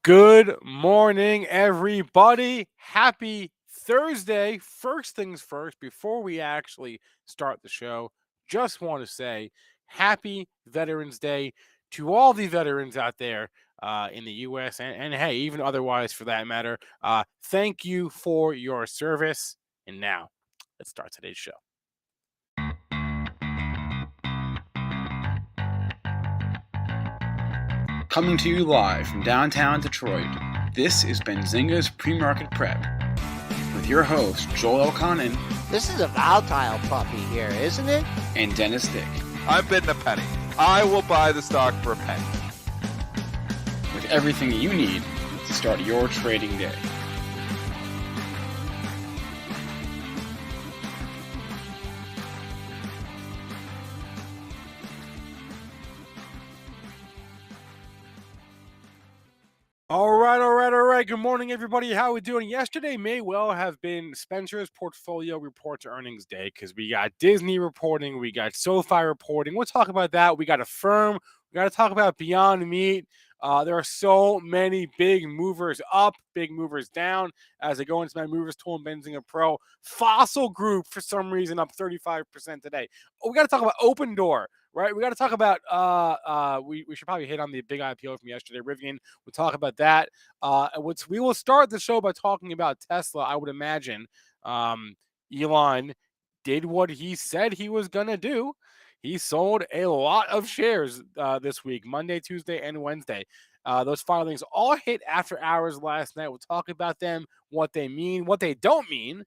Good morning, everybody. Happy Thursday. First things first, before we actually start the show, just want to say happy Veterans Day to all the veterans out there in the U.S. and hey, even otherwise for that matter. Thank you for your service. And now, let's start today's show. Coming to you live from downtown Detroit, this is Benzinga's PreMarket Prep with your host, Joel Elconin. This is a volatile puppy here, isn't it? And Dennis Dick. I'm bidding a penny. I will buy the stock for a penny. With everything you need to start your trading day. All right. Good morning, everybody. How are we doing? Yesterday may well have been Spencer's portfolio reports earnings day because we got Disney reporting, we got SOFI reporting. We'll talk about that. We got Affirm. We got to talk about Beyond Meat. There are so many big movers up, big movers down as I go into my movers tool and Benzinga Pro. Fossil Group, for some reason, up 35% today. Oh, we got to talk about OpenDoor. Right, we got to talk about. We should probably hit on the big IPO from yesterday. Rivian. We'll talk about that. We will start the show by talking about Tesla. I would imagine Elon did what he said he was gonna do. He sold a lot of shares this week, Monday, Tuesday, and Wednesday. Those filings all hit after hours last night. We'll talk about them, what they mean, what they don't mean,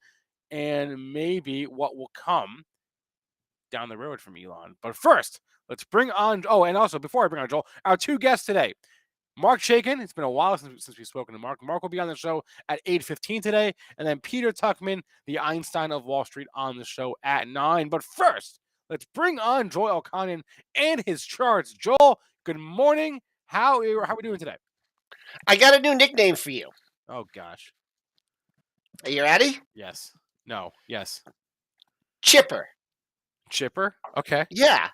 and maybe what will come down the road from Elon. But first, let's bring on, and also before I bring on Joel, our two guests today. Marc Chaikin. It's been a while since we've spoken to Marc. Marc will be on the show at 8:15 today. And then Peter Tuckman, the Einstein of Wall Street, on the show at 9. But first, let's bring on Joel Elconin and his charts. Joel, good morning. How are we doing today? I got a new nickname for you. Oh, gosh. Are you ready? Yes. No. Yes. Chipper. Chipper? Okay. Yeah.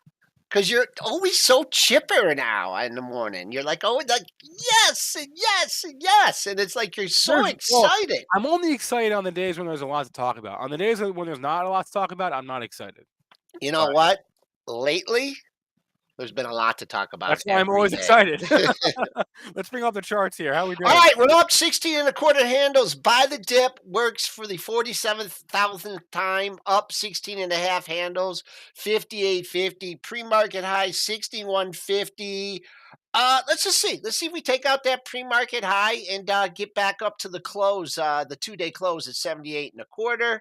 Because you're always so chipper now in the morning. You're like, yes, and yes, and yes. And it's like you're so excited. I'm only excited on the days when there's a lot to talk about. On the days when there's not a lot to talk about, I'm not excited. You know what? Lately, there's been a lot to talk about. That's why I'm always excited. Let's bring up the charts here. How are we doing? All right, we're up 16.25 handles. Buy the dip works for the 47,000th time. Up 16.5 handles. 58.50. Pre-market high 61.50. Let's just see. Let's see if we take out that pre-market high and get back up to the close. The 2-day close at 78.25.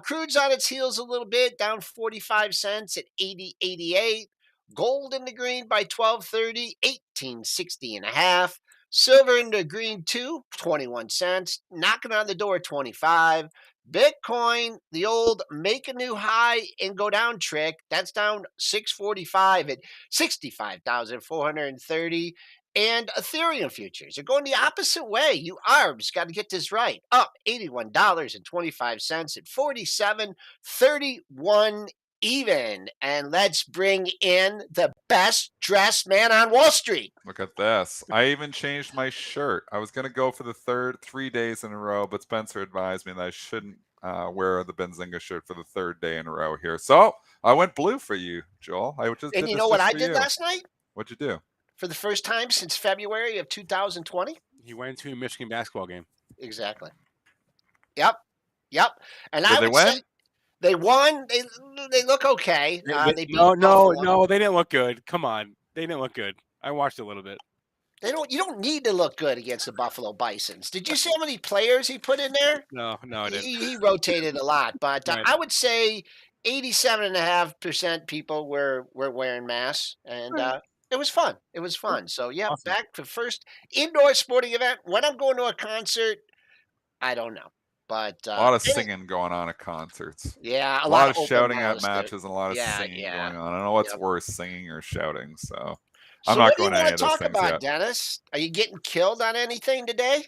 Crude's on its heels a little bit, down 45 cents at 80.88. Gold in the green by 12.30, 18.60.5. Silver in the green too, 21 cents. Knocking on the door, 25. Bitcoin, the old make a new high and go down trick. That's down 6.45 at 65,430. And Ethereum futures are going the opposite way. You ARBs got to get this right. Up $81.25 at 47.31 even. And let's bring in the best dressed man on Wall Street. Look at this. I even changed my shirt. I was going to go for the 3 days in a row, but Spencer advised me that I shouldn't wear the Benzinga shirt for the 3rd day in a row here. So I went blue for you, Joel. And you know what I did last night? What'd you do? For the first time since February of 2020. He went to a Michigan basketball game. Exactly. Yep. And Did they win? They won. They look okay. No, they didn't look good. Come on, they didn't look good. I watched a little bit. You don't need to look good against the Buffalo Bisons. Did you see how many players he put in there? No, I didn't. He rotated a lot, but Right. I would say 87.5% people were wearing masks, and it was fun. So yeah, Awesome. Back to first indoor sporting event. When I'm going to a concert, I don't know. But a lot of singing going on at concerts. Yeah, a lot of shouting at matches and a lot of singing going on. I don't know what's worse, singing or shouting. So I'm not going to any of those things yet. What do you want to talk about, Dennis? Are you getting killed on anything today?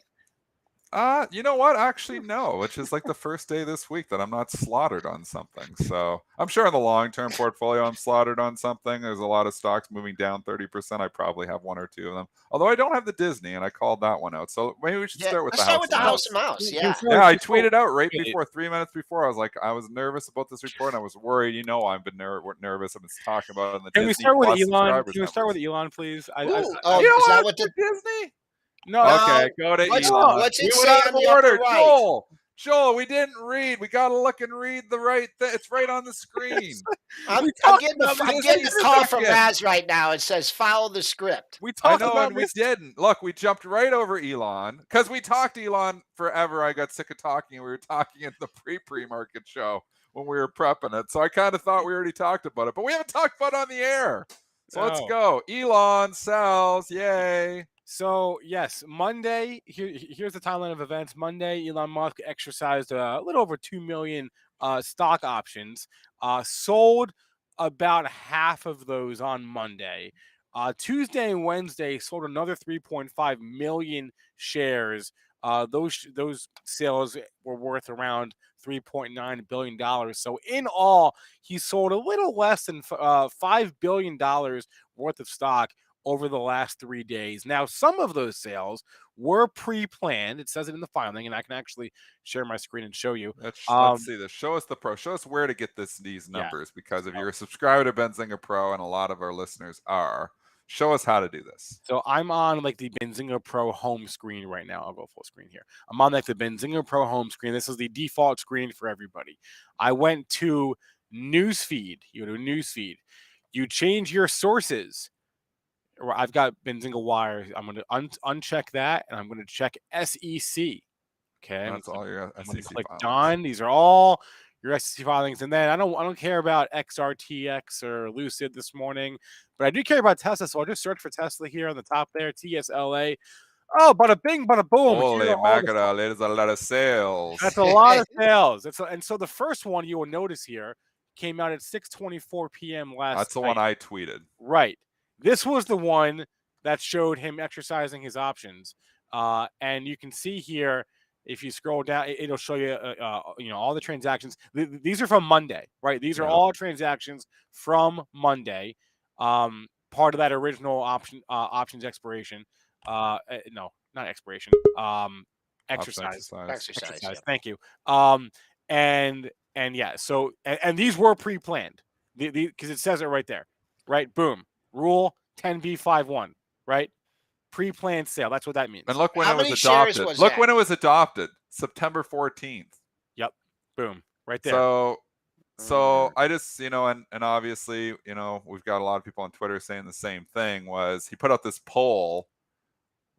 You know what? Actually, no, which is like the first day this week that I'm not slaughtered on something. So I'm sure in the long-term portfolio, I'm slaughtered on something. There's a lot of stocks moving down 30%. I probably have one or two of them. Although I don't have the Disney, and I called that one out. So maybe we should Yeah, start with let's the start House with of the Mouse. House of Mouse. Can we Yeah. start Yeah, I with people- tweeted out right Wait. before, 3 minutes before. I was nervous about this report, and I was worried. You know, I've been nervous. I've been talking about it in the Can we Disney start with Plus Elon? subscribers Can we start with numbers. Elon, please? Ooh, You oh, don't is that have what the Disney? No, Okay, go to what's, Elon. what's it We went say out on of the upper order. right? Joel, we didn't read. We got to look and read the right thing. It's right on the screen. I'm talked getting about I'm this getting in a a call from second. Raz right now. It says follow the script. we I talked know, about and we this. didn't. Look, we jumped right over Elon because we talked to Elon forever. I got sick of talking. We were talking in the pre-market show when we were prepping it. So I kind of thought we already talked about it, but we haven't talked about it on the air. So let's Oh. go. Elon sells. Yay. So yes, Monday. Here's the timeline of events. Monday, Elon Musk exercised a little over 2 million stock options. Sold about half of those on Monday. Tuesday and Wednesday sold another 3.5 million shares. Those sales were worth around $3.9 billion. So in all, he sold a little less than $5 billion worth of stock over the last 3 days. Now, some of those sales were pre-planned. It says it in the filing, and I can actually share my screen and show you. Let's see this. Show us the pro. Show us where to get these numbers, because if you're a subscriber to Benzinga Pro, and a lot of our listeners are, show us how to do this. So I'm on like the Benzinga Pro home screen right now. I'll go full screen here. I'm on like the Benzinga Pro home screen. This is the default screen for everybody. I went to Newsfeed. You go to Newsfeed. You change your sources. I've got Benzinga Wire. I'm going to uncheck that, and I'm going to check SEC. Okay, That's all your I'm going to SEC click filings. done. These are all your SEC filings, and then I don't care about XRTX or Lucid this morning, but I do care about Tesla. So I'll just search for Tesla here on the top there, TSLA. Oh, bada bing, bada boom. Holy mackerel, it is a lot of sales. That's a lot of sales. And so the first one you will notice here came out at 6:24 p.m. last night. That's the one I tweeted. Right. This was the one that showed him exercising his options. And you can see here, if you scroll down, it'll show you, all the transactions. These are from Monday, right? These are all transactions from Monday. Part of that original options expiration. No, not expiration. Exercise. Exercise. Thank you. And yeah, so and these were pre-planned, because it says it right there, right? Boom. Rule 10b51, right? Pre-planned sale. That's what that means. And look when How it was many shares adopted. was Look that? when it was adopted, September 14th. Yep. Boom. Right there. So I just, and obviously, we've got a lot of people on Twitter saying the same thing. Was he put out this poll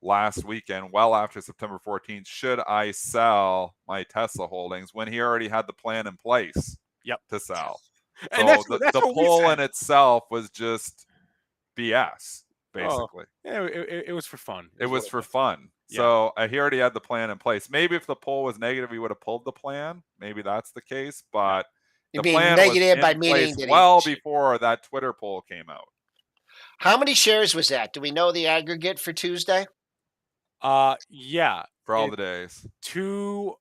last weekend, well after September 14th, should I sell my Tesla holdings, when he already had the plan in place to sell. And so that's the what we poll said. in itself was just BS, basically. Yeah, it was for fun. It was for fun. Yeah. So he already had the plan in place. Maybe if the poll was negative, he would have pulled the plan. Maybe that's the case. But the being plan negative was by in meaning place that well before that Twitter poll came out. How many shares was that? Do we know the aggregate for Tuesday? Yeah. For all the days.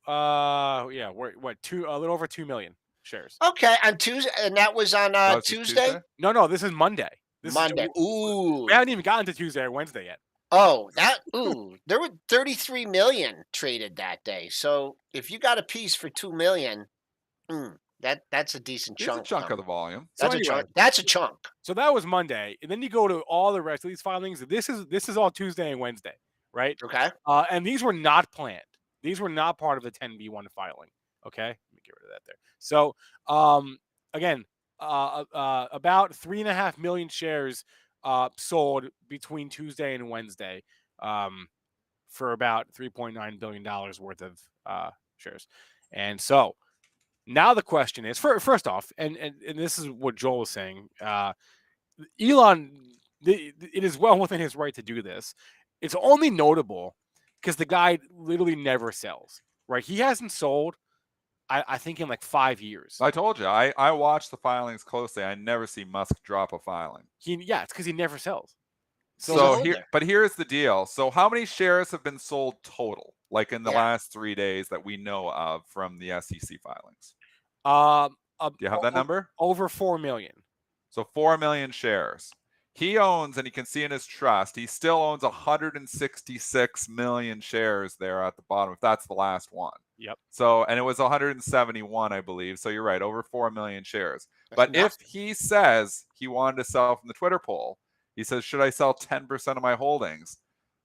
A little over 2 million shares. Okay, on Tuesday, and that was on Tuesday? No, this is Monday. Monday. We haven't even gotten to Tuesday or Wednesday yet. Oh, there were 33 million traded that day. So if you got a piece for 2 million, that's a decent It's chunk. a chunk of the volume. That's a chunk. That's a chunk. So that was Monday, and then you go to all the rest of these filings. This is all Tuesday and Wednesday, right? Okay. And these were not planned. These were not part of the 10b1 filing. Okay, let me get rid of that there. So again, about 3.5 million shares sold between Tuesday and Wednesday, for about $3.9 billion worth of shares. And so now the question is, first off, and this is what Joel was saying, Elon, it is well within his right to do this. It's only notable because the guy literally never sells, right? He hasn't sold, I think, in like 5 years. I told you, I watch the filings closely. I never see Musk drop a filing. It's because he never sells. But here's the deal. So how many shares have been sold total? like in the Yeah. last 3 days that we know of from the SEC filings? Do you have that number? Over 4 million. So 4 million shares. He owns, and you can see in his trust, he still owns 166 million shares there at the bottom, if that's the last one. Yep. So, and it was 171, I believe. So you're right, over 4 million shares. That's But if he says he wanted to sell from the Twitter poll, he says, should I sell 10% of my holdings?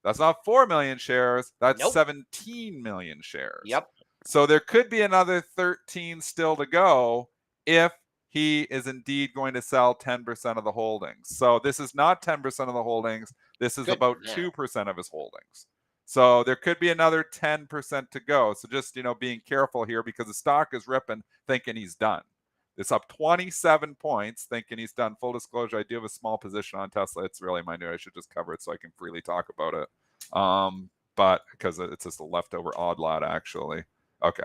That's not 4 million shares. That's Nope. 17 million shares. Yep. So there could be another 13 still to go if he is indeed going to sell 10% of the holdings. So this is not 10% of the holdings. This is Good. about 2% of his holdings. So there could be another 10% to go. So just, being careful here because the stock is ripping, thinking he's done. It's up 27 points, thinking he's done. Full disclosure, I do have a small position on Tesla. It's really minute. I should just cover it so I can freely talk about it. But because it's just a leftover odd lot, actually. Okay.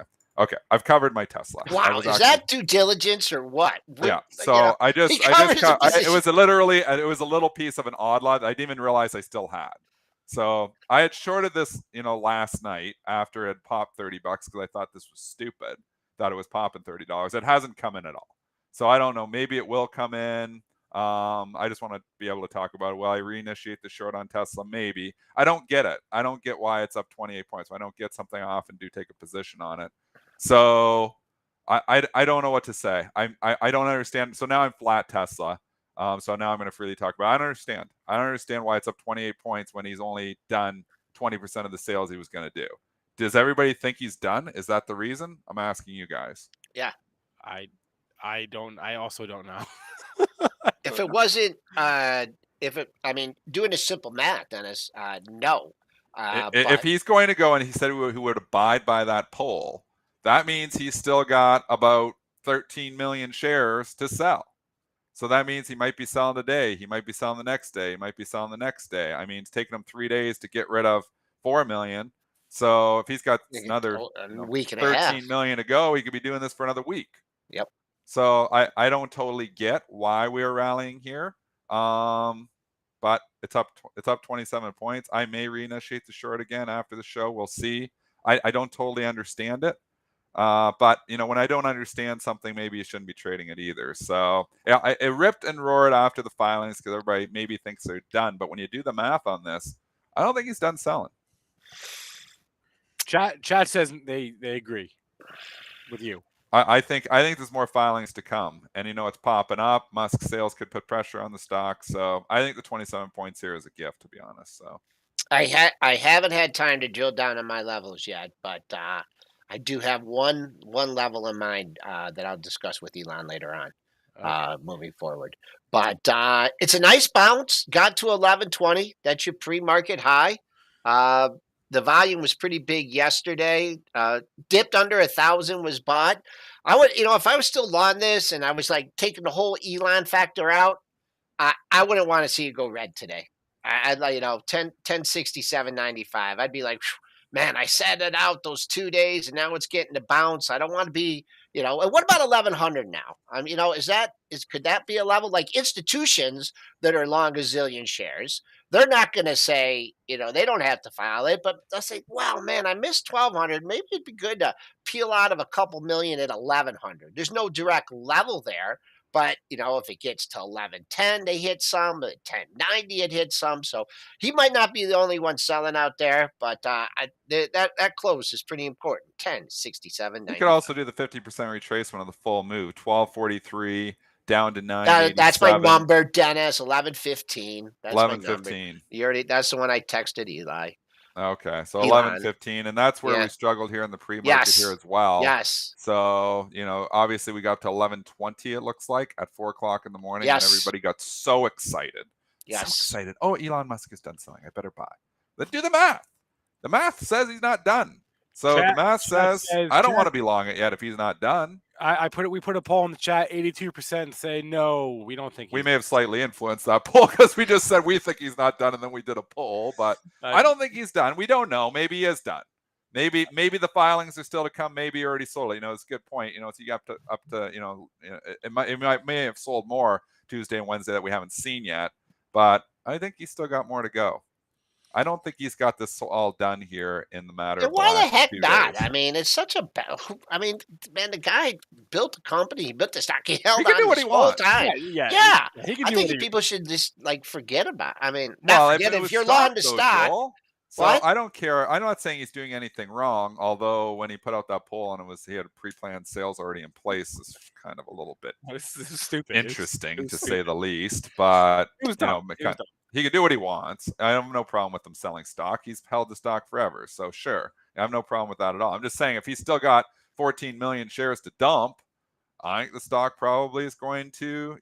I've covered my Tesla. Wow, is that due diligence or what? Yeah. So it was a little piece of an odd lot. I didn't even realize I still had. So I had shorted this, last night after it had popped $30 because I thought this was stupid. Thought it was popping $30. It hasn't come in at all. So I don't know. Maybe it will come in. I just want to be able to talk about it. Will I reinitiate the short on Tesla? Maybe. I don't get it. I don't get why it's up 28 points. I don't get something off and do take a position on it. So I don't know what to say. I don't understand. So now I'm flat Tesla. So now I'm going to freely talk about it. I don't understand. I don't understand why it's up 28 points when he's only done 20% of the sales he was going to do. Does everybody think he's done? Is that the reason? I'm asking you guys. Yeah. I also don't know. If it wasn't, doing a simple math, Dennis, no. If he's going to go and he said he would abide by that poll, that means he's still got about 13 million shares to sell. So that means he might be selling today. He might be selling the next day. He might be selling the next day. I mean, it's taken him 3 days to get rid of 4 million. So if he's got another week and 13 million to go, he could be doing this for another week. Yep. So I don't totally get why we're rallying here. But it's up 27 points. I may reinitiate the short again after the show. We'll see. I don't totally understand it. But when I don't understand something, maybe you shouldn't be trading it either. So yeah, it ripped and roared after the filings because everybody maybe thinks they're done. But when you do the math on this, I don't think he's done selling. Chat says they agree with you. I think there's more filings to come, and it's popping up. Musk sales could put pressure on the stock, so I think the 27 points here is a gift, to be honest. So I haven't had time to drill down on my levels yet, but I do have one level in mind that I'll discuss with Elon later on, moving forward. But it's a nice bounce. Got to 1120. That's your pre-market high. The volume was pretty big yesterday. Dipped under 1,000 was bought. I would, if I was still long this and I was like taking the whole Elon factor out, I wouldn't want to see it go red today. I'd like 1067.95. I'd be like, man, I sat it out those 2 days and now it's getting to bounce. I don't want to be, and what about 1100 now? Could that be a level? Like institutions that are long a zillion shares, they're not going to say, they don't have to file it, but they'll say, wow, man, I missed 1200. Maybe it'd be good to peel out of a couple million at 1100. There's no direct level there. But, if it gets to 1110, they hit some. At 1090, it hit some. So he might not be the only one selling out there. But that close is pretty important. 1067. You could also do the 50% retracement of the full move. 1243 down to 987. That's my number, Dennis. 1115. That's 1115. That's the one I texted Eli. Okay, so 11:15, and that's where we struggled here in the pre-market here as well. Yes. So obviously we got to 11:20. It looks like at 4:00 in the morning, and everybody got so excited. Yes. So excited. Oh, Elon Musk is done selling. I better buy. Let's do the math. The math says he's not done. So the math says I don't want to be long it yet if he's not done. We put a poll in the chat. 82% say no. We don't think we may have slightly influenced that poll because we just said we think he's not done, and then we did a poll. But I don't think he's done. We don't know. Maybe he is done. Maybe the filings are still to come. Maybe he already sold it. It's a good point. So you got up to it may have sold more Tuesday and Wednesday that we haven't seen yet. But I think he's still got more to go. I don't think he's got this all done here in the matter And of the why the last heck 2 not? days. I mean, it's such a. I mean, man, the guy built a company. He built the stock. He He held can on do what this he whole wants. time. Yeah, Yeah, he can I do think what people should just like forget about. I mean, not Well, forget but it it. If was you're stock long to though, stock. Joel. So What? I don't care. I'm not saying he's doing anything wrong. Although when he put out that poll and he had pre-planned sales already in place, is kind of a little bit This is stupid. interesting It's to say stupid. the least. But It was dumb. It was dumb. he can do what he wants. I have no problem with him selling stock. He's held the stock forever, so sure, I have no problem with that at all. I'm just saying if he's still got 14 million shares to dump, I think the stock probably is going to,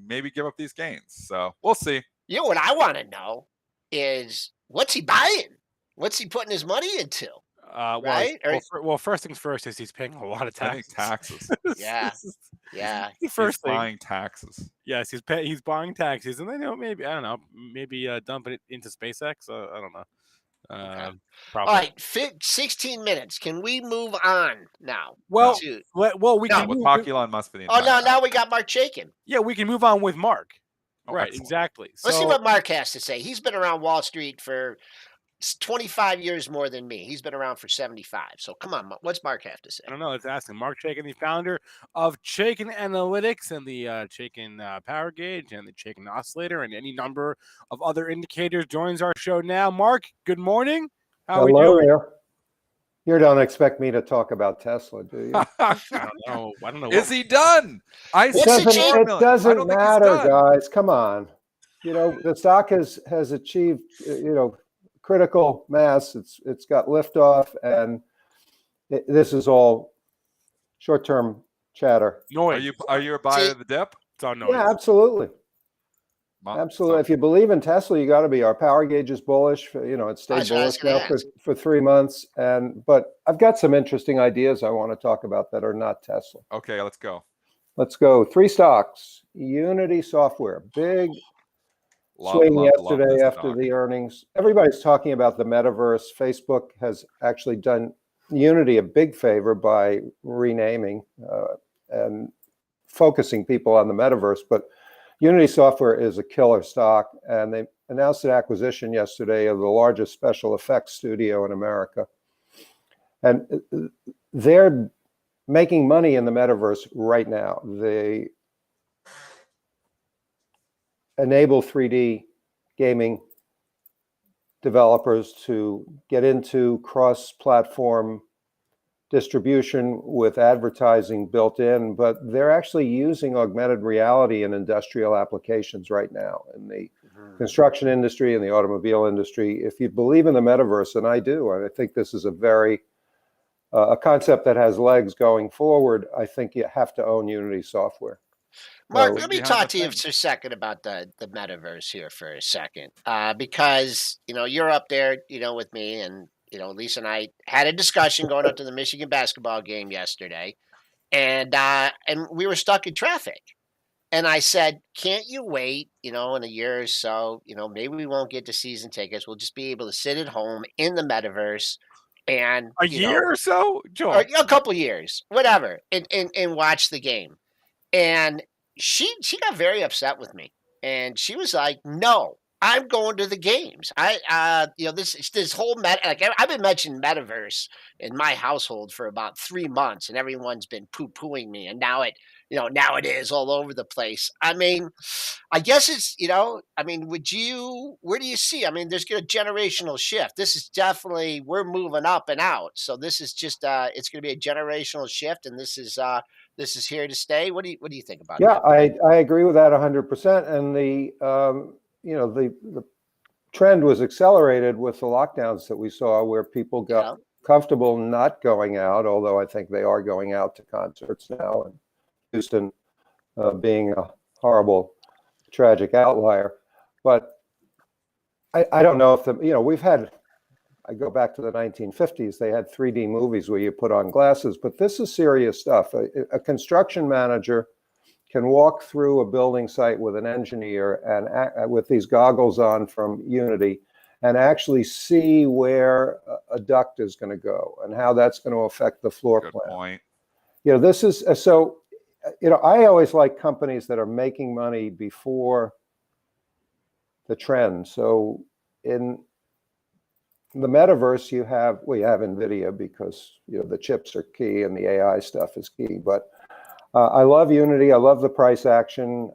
maybe give up these gains. So we'll see. You know what I want to know is what's he buying? What's he putting his money into? Right? Well, first things first is he's paying a lot of I think taxes. taxes. Yeah. Yeah. The first He's thing. buying taxes. Yes, he's buying taxes, and then maybe I don't know, maybe dumping it into SpaceX. I don't know. Okay. All Probably. right, 16 minutes. Can we move on now? Well, to- we No. can. We'll move- talk Elon Musk for the Oh, entire no, hour. now we got Marc Chaikin. Yeah, we can move on with Mark. Oh, Right, excellent. exactly. Let's see So what Marc has to say. He's been around Wall Street for 25 years more than me. He's been around for 75. So come on, what's Marc have to say? I don't know. Let's ask him. Marc Chaikin, the founder of Chaikin Analytics and the Chaikin Power Gauge and the Chaikin Oscillator and any number of other indicators, joins our show now. Mark, good morning. How are we Hello doing? there. You don't expect me to talk about Tesla, do you? I don't know. I don't know. Is he done? I What's said the 4 change? million. It I doesn't don't think he's matter, done. guys. Come on. The stock has achieved, critical mass. It's got liftoff, and this is all short-term chatter. Noise. Are you a buyer of the dip? It's all noise. Yeah, absolutely. Well, Absolutely. so- If you believe in Tesla, you got to be. Our power gauge is bullish. It stayed That's what I was bullish now gonna ask. for 3 months. But I've got some interesting ideas I want to talk about that are not Tesla. Okay, let's go. Let's go. 3 stocks. Unity Software. Big swing yesterday this after stock. the earnings. Everybody's talking about the metaverse. Facebook has actually done Unity a big favor by renaming and focusing people on the metaverse. But Unity Software is a killer stock, and they announced an acquisition yesterday of the largest special effects studio in America. And they're making money in the metaverse right now. They enable 3D gaming developers to get into cross-platform distribution with advertising built in, but they're actually using augmented reality in industrial applications right now in the construction industry and the automobile industry. If you believe in the metaverse, and I do, I think this is a concept that has legs going forward, I think you have to own Unity Software. Marc, So- let me Behind talk the to you thing. for a second about the metaverse here for a second, because you're up there, with me, and Lisa and I had a discussion going up to the Michigan basketball game yesterday, and we were stuck in traffic, and I said, "Can't you wait, in a year or so? Maybe we won't get the season tickets. We'll just be able to sit at home in the metaverse, and A year or so, Joel. or a couple years, whatever, and watch the game." And she got very upset with me, and she was like, "No, I'm going to the games. This whole I've been mentioning metaverse in my household for about 3 months, and everyone's been poo pooing me, and now now it is all over the place. I mean, I guess it's where do you see? I mean, there's a generational shift. This is definitely we're moving up and out. So this is just it's going to be a generational shift, and this is here to stay. What do you think about Yeah, that? I agree with that 100%. And the trend was accelerated with the lockdowns that we saw, where people got comfortable not going out. Although I think they are going out to concerts now, and Houston being a horrible, tragic outlier. But I don't know if we've had. I go back to the 1950s. They had 3D movies where you put on glasses, but this is serious stuff. A construction manager can walk through a building site with an engineer and with these goggles on from Unity and actually see where a duct is going to go and how that's going to affect the floor Good plan. point. This is so. I always like companies that are making money before the trend. So in the metaverse, you have NVIDIA because the chips are key and the AI stuff is key. But I love Unity. I love the price action.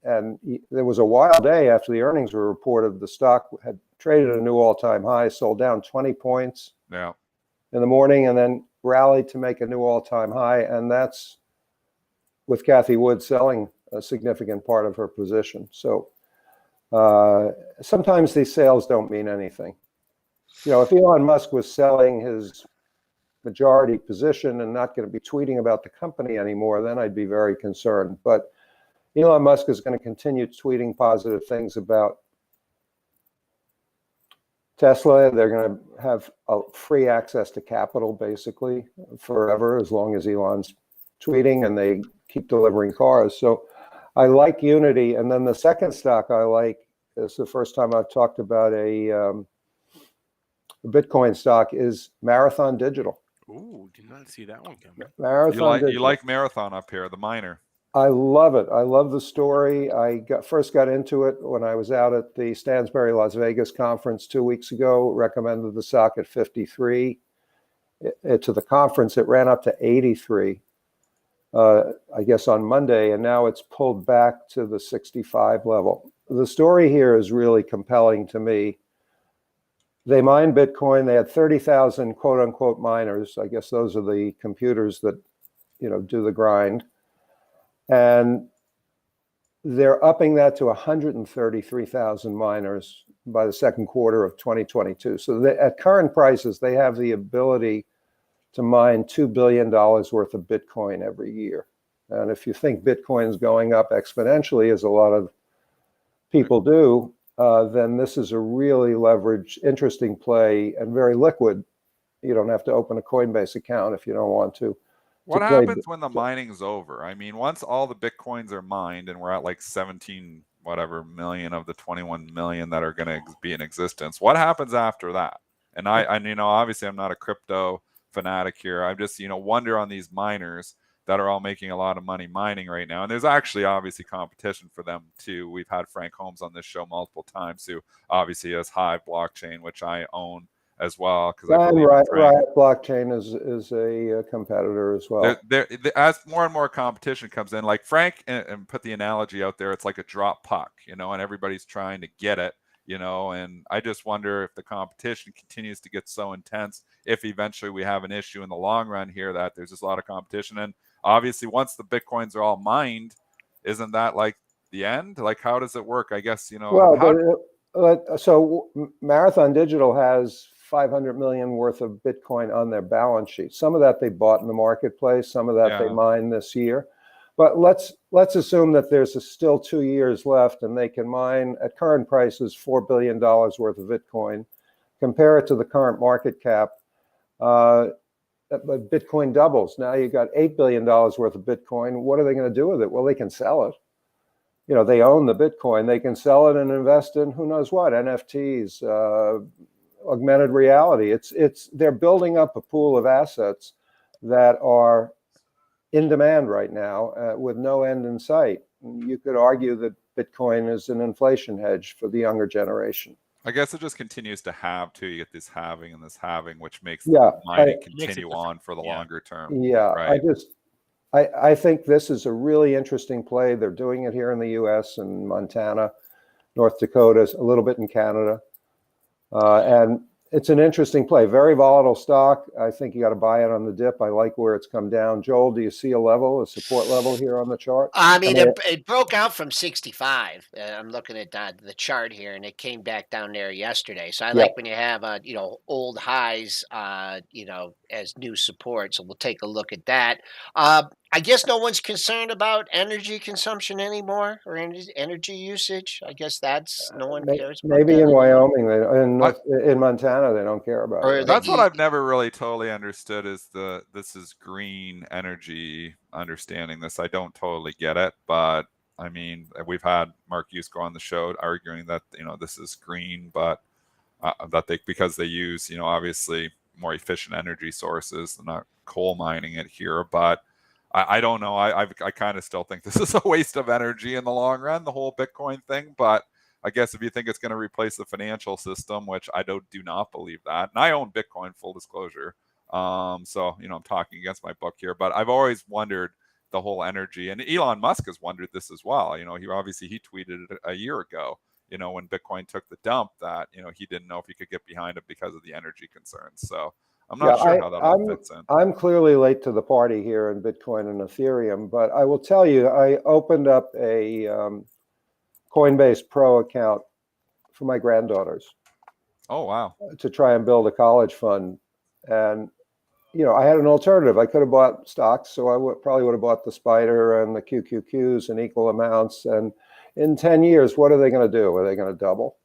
And there was a wild day after the earnings were reported. The stock had traded at a new all-time high, sold down 20 points in the morning, and then rallied to make a new all-time high. And that's with Cathie Wood selling a significant part of her position. So sometimes these sales don't mean anything. If Elon Musk was selling his majority position and not going to be tweeting about the company anymore, then I'd be very concerned. But Elon Musk is going to continue tweeting positive things about Tesla. They're going to have free access to capital basically forever, as long as Elon's tweeting and they keep delivering cars. So I like Unity. And then the second stock I like is the first time I've talked about a Bitcoin stock is Marathon Digital. Ooh, did not see that one coming. Marathon you like Marathon up here, the miner. I love it. I love the story. I first got into it when I was out at the Stansberry Las Vegas conference 2 weeks ago. Recommended the stock at 53. To the conference, it ran up to 83, I guess on Monday, and now it's pulled back to the 65 level. The story here is really compelling to me. They mine Bitcoin. They had 30,000 quote unquote miners. I guess those are the computers that, do the grind. And they're upping that to 133,000 miners by the second quarter of 2022. So at current prices, they have the ability to mine $2 billion worth of Bitcoin every year. And if you think Bitcoin is going up exponentially, as a lot of people do, then this is a really leveraged, interesting play and very liquid. You don't have to open a Coinbase account if you don't want to. What happens when the mining's over? I mean, once all the Bitcoins are mined and we're at like 17 whatever million of the 21 million that are going to be in existence, what happens after that? And I obviously I'm not a crypto fanatic here. I just, wonder on these miners that are all making a lot of money mining right now. And there's actually obviously competition for them too. We've had Frank Holmes on this show multiple times who obviously has Hive blockchain, which I own as well, because I believe Riot blockchain is a competitor as well. As more and more competition comes in, like Frank and put the analogy out there, it's like a drop puck, and everybody's trying to get it, and I just wonder if the competition continues to get so intense, if eventually we have an issue in the long run here that there's just a lot of competition. And obviously once the Bitcoins are all mined, isn't that like the end? Like, how does it work? I guess, so Marathon Digital has 500 million worth of Bitcoin on their balance sheet. Some of that they bought in the marketplace, some of that they mined this year. But let's assume that there's still 2 years left and they can mine at current prices $4 billion worth of Bitcoin. Compare it to the current market cap. Bitcoin doubles. Now you got $8 billion worth of Bitcoin. What are they going to do with it? Well, they can sell it. They own the Bitcoin. They can sell it and invest in who knows what, NFTs, augmented reality. They're building up a pool of assets that are in demand right now with no end in sight. You could argue that Bitcoin is an inflation hedge for the younger generation. I guess it just continues to have too. You get this halving and this halving, which makes the mining continue on for the longer term. Yeah, right? I think this is a really interesting play. They're doing it here in the U.S. and Montana, North Dakota, a little bit in Canada. And it's an interesting play. Very volatile stock. I think you got to buy it on the dip. I like where it's come down. Joel, do you see a support level here on the chart? I mean, it broke out from 65. I'm looking at the chart here, and it came back down there yesterday. So I like when you have, old highs, as new support. So we'll take a look at that. I guess no one's concerned about energy consumption anymore or energy usage. I guess no one cares about maybe that in anymore. Wyoming, in Montana, they don't care about it. That's what I've never really totally understood is this is green energy understanding this. I don't totally get it, but I mean, we've had Marc Yusko on the show arguing that, this is green, but because they use, obviously more efficient energy sources. They're not coal mining it here, but I don't know. I kind of still think this is a waste of energy in the long run, the whole Bitcoin thing. But I guess if you think it's going to replace the financial system, which I do not believe that, and I own Bitcoin, full disclosure. So, I'm talking against my book here, but I've always wondered the whole energy, and Elon Musk has wondered this as well. He tweeted it a year ago, when Bitcoin took the dump, that, he didn't know if he could get behind it because of the energy concerns. So I'm not sure how that all fits in. I'm clearly late to the party here in Bitcoin and Ethereum, but I will tell you, I opened up a Coinbase Pro account for my granddaughters. Oh, wow. To try and build a college fund. And, I had an alternative. I could have bought stocks, so I probably would have bought the Spider and the QQQs in equal amounts. And in 10 years, what are they going to do? Are they going to double?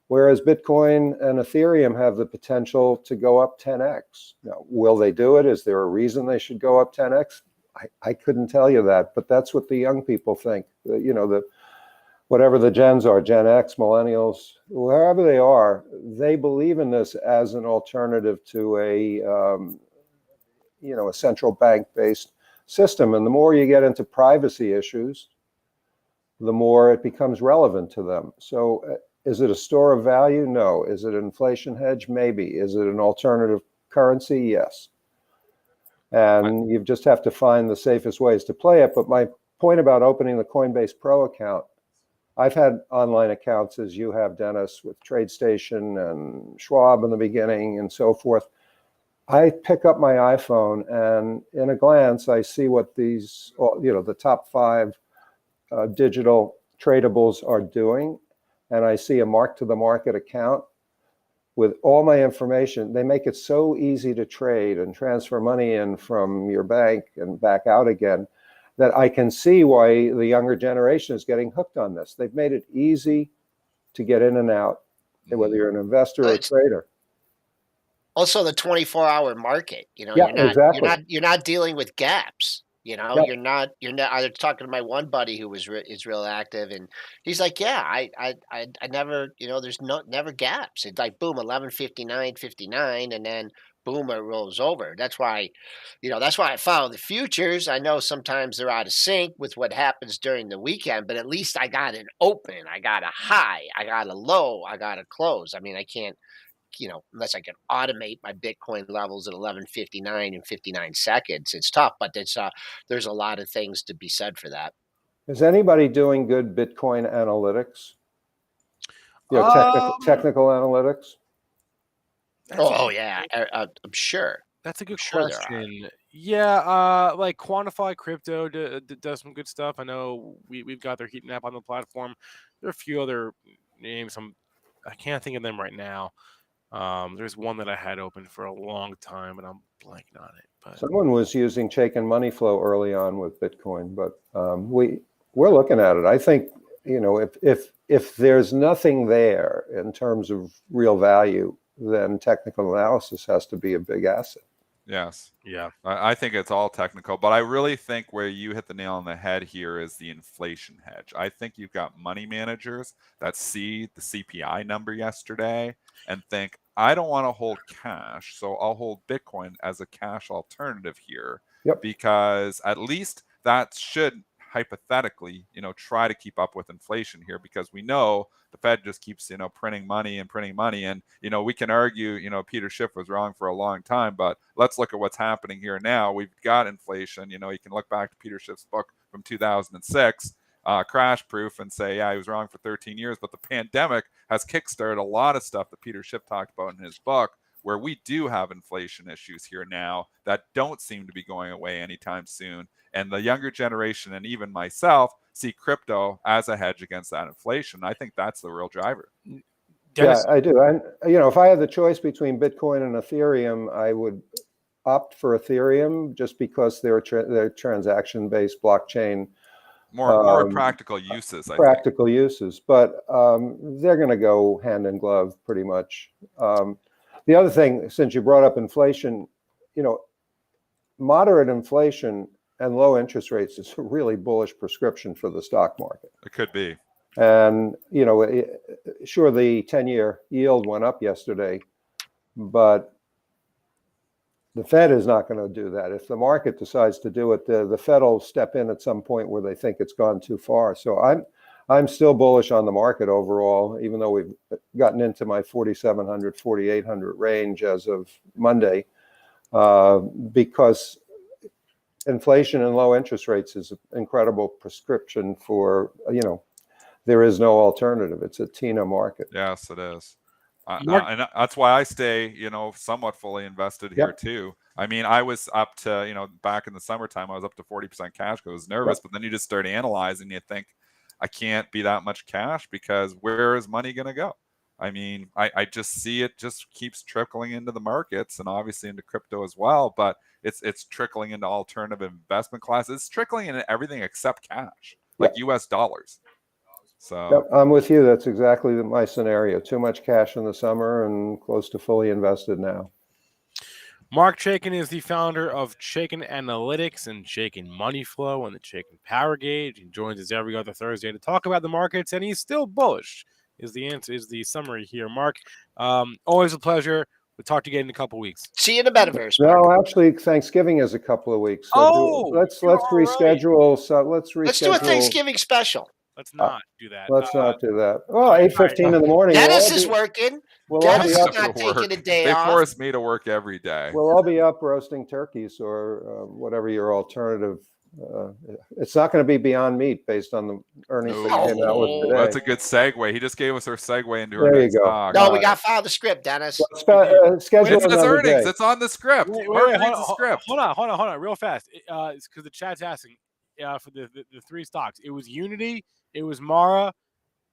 Whereas Bitcoin and Ethereum have the potential to go up 10x. Now, will they do it? Is there a reason they should go up 10x? I couldn't tell you that, but that's what the young people think. Whatever the gens are, Gen X, millennials, wherever they are, they believe in this as an alternative to a central bank-based system. And the more you get into privacy issues, the more it becomes relevant to them. So is it a store of value? No. Is it an inflation hedge? Maybe. Is it an alternative currency? Yes. And you just have to find the safest ways to play it. But my point about opening the Coinbase Pro account, I've had online accounts, as you have, Dennis, with TradeStation and Schwab in the beginning and so forth. I pick up my iPhone and in a glance, I see what these, the top 5 digital tradables are doing. And I see a mark to the market account with all my information. They make it so easy to trade and transfer money in from your bank and back out again that I can see why the younger generation is getting hooked on this. They've made it easy to get in and out, whether you're an investor or a trader. Also, the 24-hour market. Exactly. You're not dealing with gaps. You're not. I was talking to my one buddy who is real active, and he's like, "Yeah, I never. There's never gaps. It's like boom, 11:59, and then boom, it rolls over. That's why I follow the futures. I know sometimes they're out of sync with what happens during the weekend, but at least I got an open, I got a high, I got a low, I got a close. I mean, I can't, unless I can automate my Bitcoin levels at 11:59 and 59 seconds. It's tough, but there's a lot of things to be said for that. Is anybody doing good Bitcoin analytics? Technical analytics? Yeah, I'm sure. That's a good Sure question. Yeah, like Quantify Crypto does some good stuff. I know we've got their heat map on the platform. There are a few other names. I can't think of them right now. There's one that I had open for a long time, and I'm blanking on it. But someone was using Chaikin Money Flow early on with Bitcoin, but we're looking at it. I think if there's nothing there in terms of real value, then technical analysis has to be a big asset. Yes. Yeah. I think it's all technical, but I really think where you hit the nail on the head here is the inflation hedge. I think you've got money managers that see the CPI number yesterday and think, I don't want to hold cash, so I'll hold Bitcoin as a cash alternative here. Yep. Because at least that should hypothetically, try to keep up with inflation here, because we know the Fed just keeps, printing money. And, we can argue, Peter Schiff was wrong for a long time, but let's look at what's happening here now. We've got inflation. You can look back to Peter Schiff's book from 2006, Crash Proof, and say, yeah, he was wrong for 13 years. But the pandemic has kickstarted a lot of stuff that Peter Schiff talked about in his book, where we do have inflation issues here now that don't seem to be going away anytime soon. And the younger generation, and even myself, see crypto as a hedge against that inflation. I think that's the real driver. Dennis? Yeah, I do. And if I had the choice between Bitcoin and Ethereum, I would opt for Ethereum just because they're transaction-based blockchain. More practical uses. Practical uses, but they're going to go hand in glove pretty much. The other thing, since you brought up inflation, moderate inflation and low interest rates is a really bullish prescription for the stock market. It could be. And, sure, the 10-year yield went up yesterday, but the Fed is not going to do that. If the market decides to do it, the Fed will step in at some point where they think it's gone too far. So I'm still bullish on the market overall, even though we've gotten into my 4,700, 4,800 range as of Monday, because inflation and low interest rates is an incredible prescription for, there is no alternative. It's a TINA market. Yes, it is. And that's why I stay, somewhat fully invested here too. I mean, I was up to, back in the summertime, I was up to 40% cash because I was nervous, but then you just start analyzing, you think, I can't be that much cash because where is money going to go? I mean, I just see it just keeps trickling into the markets and obviously into crypto as well, but it's trickling into alternative investment classes. It's trickling into everything except cash, like US dollars. So I'm with you. That's exactly my scenario. Too much cash in the summer and close to fully invested now. Marc Chaikin is the founder of Chaikin Analytics and Chaikin Money Flow and the Chaikin Power Gauge. He joins us every other Thursday to talk about the markets, and he's still bullish. Is the summary here, Marc? Always a pleasure. We'll talk to you again in a couple weeks. See you in the metaverse, Marc. No, actually, Thanksgiving is a couple of weeks. So let's reschedule. Right. So let's do a Thanksgiving special. Let's not do that. Let's not do that. Oh, 8:15 in the morning. Dennis is working. Dennis is not taking a day off. They force me to work every day. We'll all be up roasting turkeys or whatever your alternative. It's not going to be Beyond Meat based on the earnings that came out with today. That's a good segue. He just gave us our segue into our next talk. No, we got to follow the script, Dennis. Schedule it's earnings. Day. It's on the script. Wait, hold on, real fast. It's because the chat's asking for the three stocks. It was Unity, it was Mara,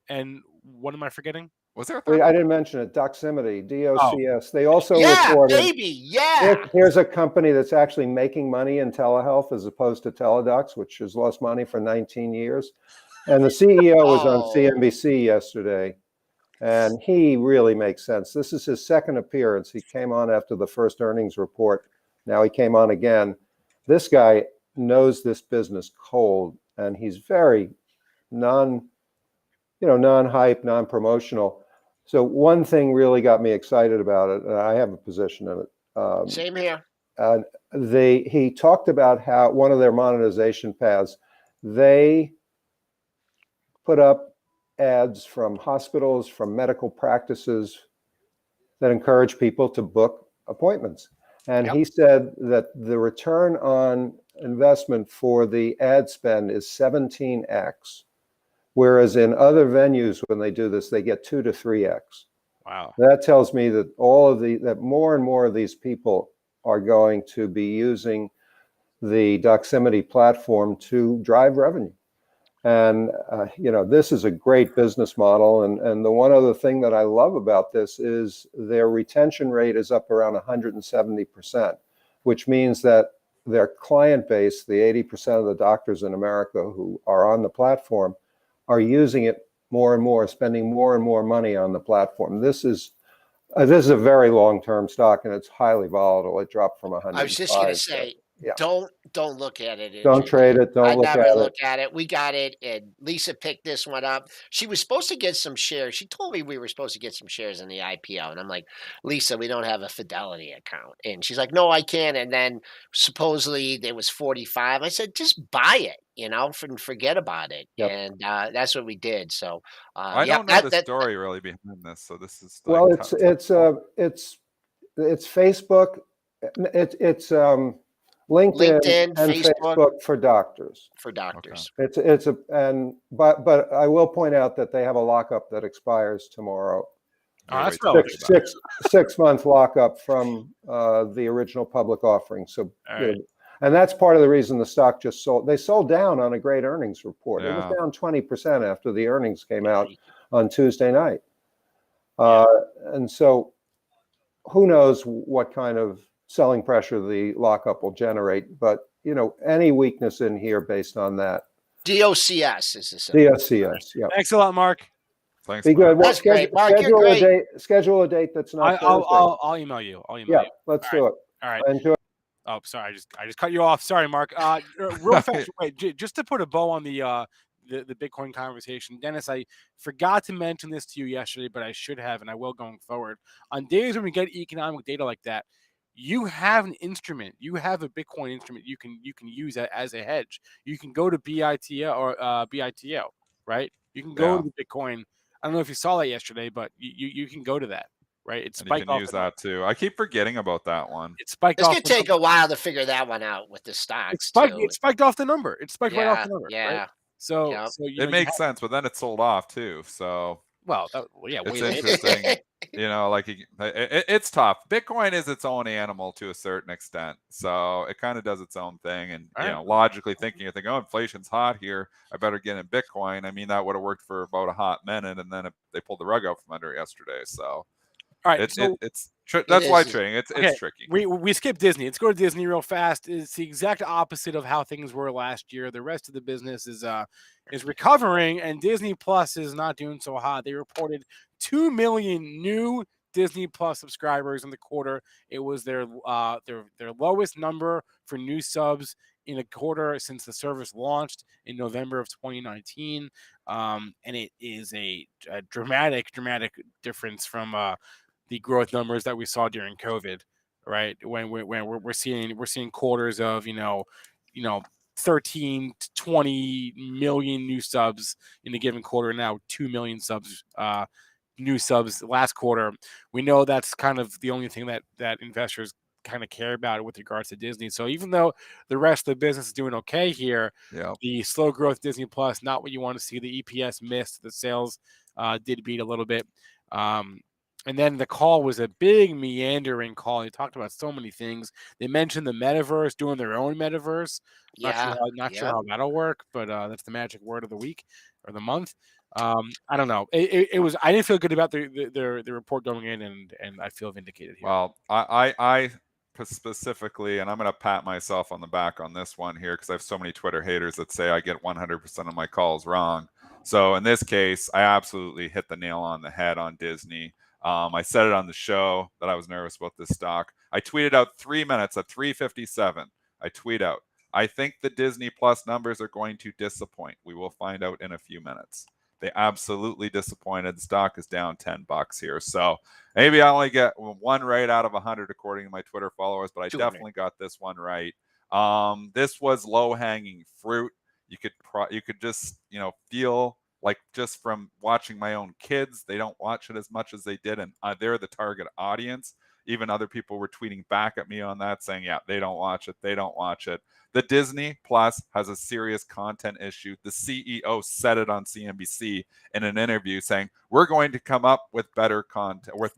and what am I forgetting? Was there? I didn't mention it. Doximity, DOCS. They also reported. Here's a company that's actually making money in telehealth as opposed to Teladocs, which has lost money for 19 years. And the CEO was on CNBC yesterday, and he really makes sense. This is his second appearance. He came on after the first earnings report. Now he came on again. This guy knows this business cold, and he's very non-hype, non-promotional. So one thing really got me excited about it, and I have a position in it. Same here. He talked about how one of their monetization paths, they put up ads from hospitals, from medical practices that encourage people to book appointments. And he said that the return on investment for the ad spend is 17x. Whereas in other venues, when they do this, they get 2 to 3x. Wow. That tells me that that more and more of these people are going to be using the Doximity platform to drive revenue. And, this is a great business model. And the one other thing that I love about this is their retention rate is up around 170%, which means that their client base, the 80% of the doctors in America who are on the platform, are using it more and more, spending more and more money on the platform. This is a very long-term stock, and it's highly volatile. It dropped from 100. I was just going to say, don't look at it. Don't trade it. I never look at it. We got it, and Lisa picked this one up. She was supposed to get some shares. She told me we were supposed to get some shares in the IPO, and I'm like, Lisa, we don't have a Fidelity account. And she's like, no, I can't. And then supposedly there was 45. I said, just buy it, and forget about it. Yep. And that's what we did. So I don't know the story really behind this. So this is it's Facebook. It's LinkedIn and Facebook for doctors. For doctors. Okay. But I will point out that they have a lockup that expires tomorrow. That's 6-month lockup from the original public offering. So, and that's part of the reason the stock just sold. They sold down on a great earnings report. It was down 20% after the earnings came out on Tuesday night. And so, who knows what kind of selling pressure the lockup will generate, but any weakness in here based on that. DOCS is the DOCS. Yeah. Thanks a lot, Marc. Thanks. Be good. That's great, Marc. You're great. Schedule a date that's not. I'll email you. Let's do it. All right. Enjoy. Oh, sorry. I just cut you off. Sorry, Marc. Real fast. Wait, just to put a bow on the Bitcoin conversation, Dennis, I forgot to mention this to you yesterday, but I should have, and I will going forward. On days when we get economic data like that, you have an instrument. You have a Bitcoin instrument you can use as a hedge. You can go to BITO or BITO, right? You can go Yeah. to the Bitcoin. I don't know if you saw that yesterday, but you can go to that, right? It And you spiked can off use the number. that too. I keep forgetting about that one. It spiked It's off gonna the take number. a while to figure that one out with the stocks It too. spiked off the number. It spiked right off Yeah, the number, right? yeah, So yep. so you It know you makes have, sense, but then it sold off too. So well, yeah, way it's later. interesting. Like it's tough. Bitcoin is its own animal to a certain extent, so it kind of does its own thing. And All right. logically thinking, you think, oh, inflation's hot here, I better get in Bitcoin. I mean, that would have worked for about a hot minute, and then they pulled the rug out from under it yesterday. So All right. So It that's why is. trading. It's okay, tricky. we skipped Disney. Let's go to Disney real fast. It's the exact opposite of how things were last year. The rest of the business is recovering, and Disney Plus is not doing so hot. They reported 2 million new Disney Plus subscribers in the quarter. It was their lowest number for new subs in a quarter since the service launched in November of 2019. And it is a dramatic difference from the growth numbers that we saw during COVID, right? When we're seeing quarters of 13 to 20 million new subs in a given quarter. Now 2 million subs, new subs last quarter. We know that's kind of the only thing that investors kind of care about with regards to Disney. So even though the rest of the business is doing okay here, Yeah. the slow growth Disney Plus, not what you want to see. The EPS missed. The sales did beat a little bit. And then the call was a big meandering call. They talked about so many things. They mentioned the metaverse, doing their own metaverse. Yeah, Not sure yep. how that'll work, but that's the magic word of the week or the month. I don't know. It was. I didn't feel good about the report going in, and I feel vindicated here. Well, I specifically, and I'm going to pat myself on the back on this one here because I have so many Twitter haters that say I get 100% of my calls wrong. So in this case, I absolutely hit the nail on the head on Disney. I said it on the show that I was nervous about this stock. I tweeted out 3 minutes at 3:57. I tweet out, I think the Disney Plus numbers are going to disappoint. We will find out in a few minutes. They absolutely disappointed. The stock is down $10 here. So maybe I only get one right out of 100 according to my Twitter followers, but I 200. definitely got this one right. This was low-hanging fruit. You could just feel like just from watching my own kids, they don't watch it as much as they did, and they're the target audience. Even other people were tweeting back at me on that saying, yeah, they don't watch it. They don't watch it. The Disney Plus has a serious content issue. The CEO said it on CNBC in an interview saying, we're going to come up with better content, with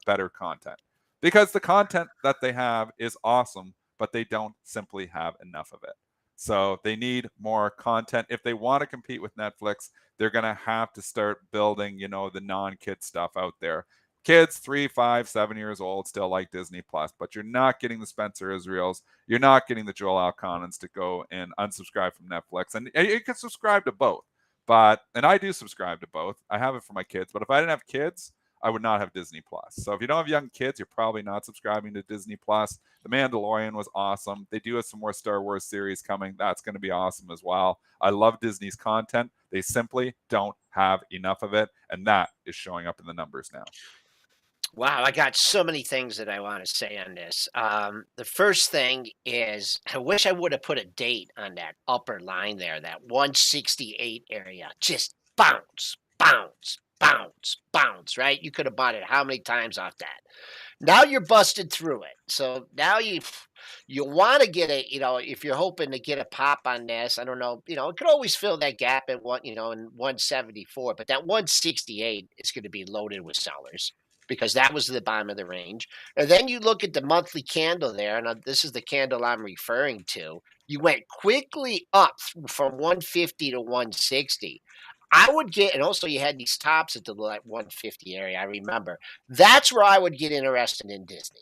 better content. Because the content that they have is awesome, but they don't simply have enough of it. So they need more content. If they want to compete with Netflix, they're going to have to start building, the non-kid stuff out there. Kids 3, 5, 7 years old still like Disney Plus, but you're not getting the Spencer Israels. You're not getting the Joel Alconans to go and unsubscribe from Netflix. And you can subscribe to both. And I do subscribe to both. I have it for my kids. But if I didn't have kids, I would not have Disney Plus. So if you don't have young kids, you're probably not subscribing to Disney Plus. The Mandalorian was awesome. They do have some more Star Wars series coming. That's going to be awesome as well. I love Disney's content. They simply don't have enough of it. And that is showing up in the numbers now. Wow, I got so many things that I want to say on this. The first thing is I wish I would have put a date on that upper line there, that 168 area. Just bounce, bounce, bounce, bounce, right? You could have bought it how many times off that? Now you're busted through it. So now you want to get a, if you're hoping to get a pop on this, I don't know, it could always fill that gap at in 174, but that 168 is going to be loaded with sellers because that was the bottom of the range. And then you look at the monthly candle there, and this is the candle I'm referring to. You went quickly up from 150 to 160. I would get, and also you had these tops at the 150 area. I remember that's where I would get interested in Disney,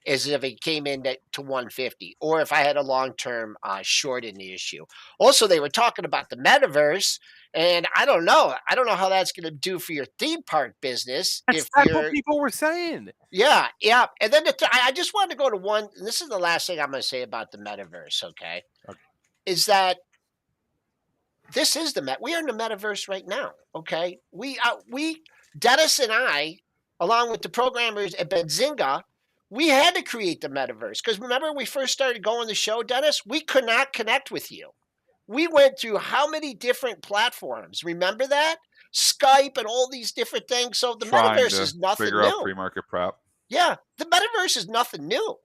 is if it came in to 150, or if I had a long-term short in the issue. Also, they were talking about the metaverse, and I don't know how that's going to do for your theme park business. That's what people were saying. Yeah. And then I just wanted to go to one. And this is the last thing I'm going to say about the metaverse. Okay, is that this is we are in the metaverse right now. Okay, we Dennis and I, along with the programmers at Benzinga, we had to create the metaverse because remember when we first started going the show, Dennis, we could not connect with you. We went through how many different platforms? Remember that? Skype and all these different things. So the Trying metaverse to is nothing figure out new. pre-market prep. Yeah, the metaverse is nothing new.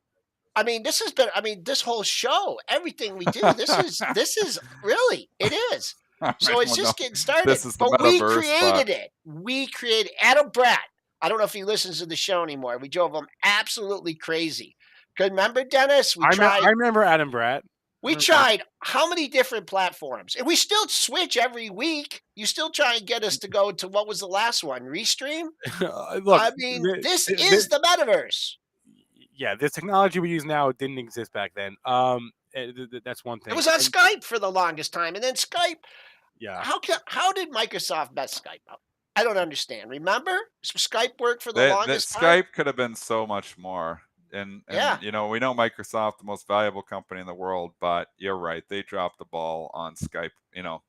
I mean, this has been, I mean, this whole show, everything we do, this is really, it is. I So it's don't know. just getting started. This is the But we metaverse, but created it. We created Adam Bratt. I don't know if he listens to the show anymore. We drove him absolutely crazy. Because remember, Dennis, I remember Adam Bratt. we tried how many different platforms? And we still switch every week. You still try and get us to go to what was the last one? Restream? Look, I mean, this is the metaverse. yeah, the technology we use now didn't exist back then. That's one thing. It was on Skype for the longest time. And then Skype, Yeah. how did Microsoft mess Skype up? I don't understand. Remember? Skype worked for the that longest time. Skype could have been so much more. And Yeah. you know, we know Microsoft, the most valuable company in the world, but you're right, they dropped the ball on Skype. You know,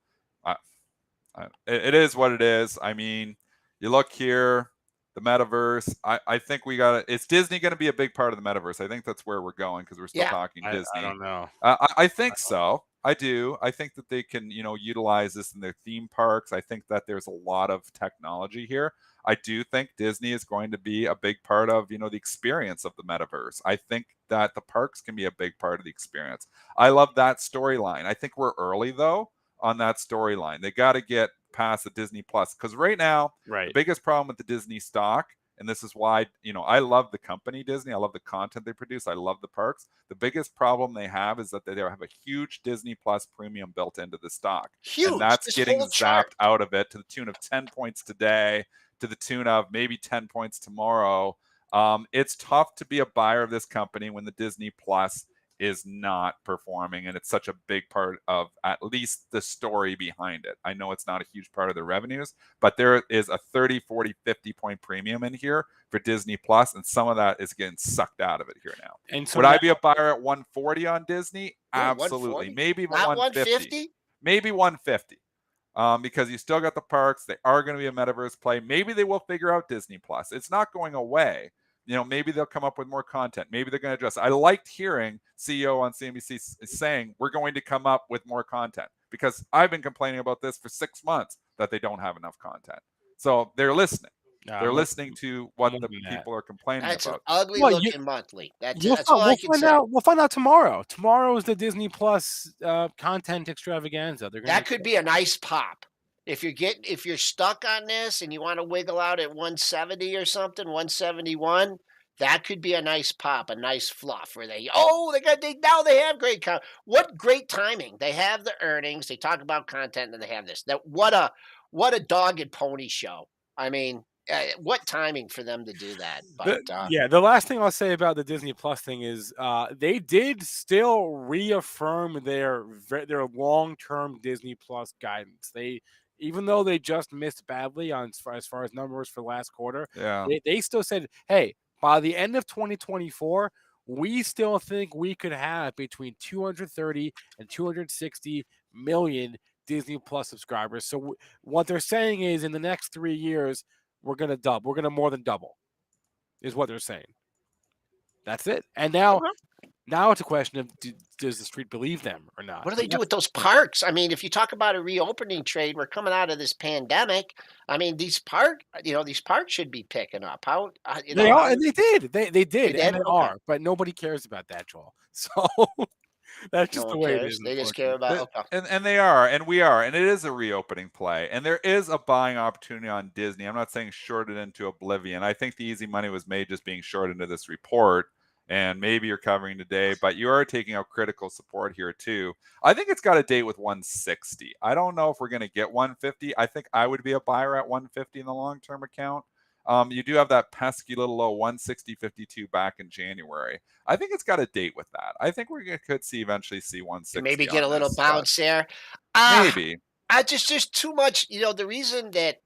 it is what it is. I mean, you look here, the metaverse. I think we got to. Is Disney going to be a big part of the metaverse? I think that's where we're going because we're still talking Disney. I don't know. I think so. I do. I think that they can, you know, utilize this in their theme parks. I think that there's a lot of technology here. I do think Disney is going to be a big part of, you know, the experience of the metaverse. I think that the parks can be a big part of the experience. I love that storyline. I think we're early though on that storyline. They got to get past the Disney Plus because right now, the biggest problem with the Disney stock, and this is why, you know, I love the company Disney. I love the content they produce. I love the parks. The biggest problem they have is that they have a huge Disney Plus premium built into the stock. Huge. And that's getting zapped out of it to the tune of 10 points today, to the tune of maybe 10 points tomorrow. It's tough to be a buyer of this company when the Disney Plus is not performing, and it's such a big part of at least the story behind it. I know it's not a huge part of the revenues, but there is a 30, 40, 50 point premium in here for Disney Plus, and some of that is getting sucked out of it here now. And so would I be a buyer at 140 on Disney? Absolutely. Maybe even 150. Maybe 150. Because you still got the parks. They are going to be a metaverse play. Maybe they will figure out Disney Plus. It's not going away. You know, maybe they'll come up with more content. Maybe they're going to address. I liked hearing CEO on CNBC saying we're going to come up with more content because I've been complaining about this for 6 months that they don't have enough content. So they're listening. They're listening to what the people are complaining about. That's an ugly looking monthly. That's all I can say. We'll find out tomorrow. Tomorrow is the Disney Plus content extravaganza. That could be a nice pop. If you're stuck on this and you want to wiggle out at 170 or something, 171, that could be a nice pop, a nice fluff where now they have great what great timing. They have the earnings, they talk about content, and they have this. What a dog and pony show. I mean, what timing for them to do that. But the last thing I'll say about the Disney Plus thing is they did still reaffirm their long-term Disney Plus guidance. Even though they just missed badly as far as numbers for last quarter, they still said, hey, by the end of 2024, we still think we could have between 230 and 260 million Disney Plus subscribers. So what they're saying is in the next 3 years, we're going to double. We're going to more than double is what they're saying. That's it. And now it's a question of does the street believe them or not? What do they do with those parks? I mean, if you talk about a reopening trade, we're coming out of this pandemic. I mean, these parks should be picking up. They are, and they did. They did, and they are, but nobody cares about that, Joel. So that's just the way it is. They just care about and they are, and we are, and it is a reopening play, and there is a buying opportunity on Disney. I'm not saying shorted into oblivion. I think the easy money was made just being shorted into this report. And maybe you're covering today, but you are taking out critical support here too. I think it's got a date with 160. I don't know if we're going to get 150. I think I would be a buyer at 150 in the long-term account. You do have that pesky little low 160.52 back in January. I think it's got a date with that. I think we could eventually see 160. Maybe get a little bounce there. Maybe. Just too much. You know, the reason that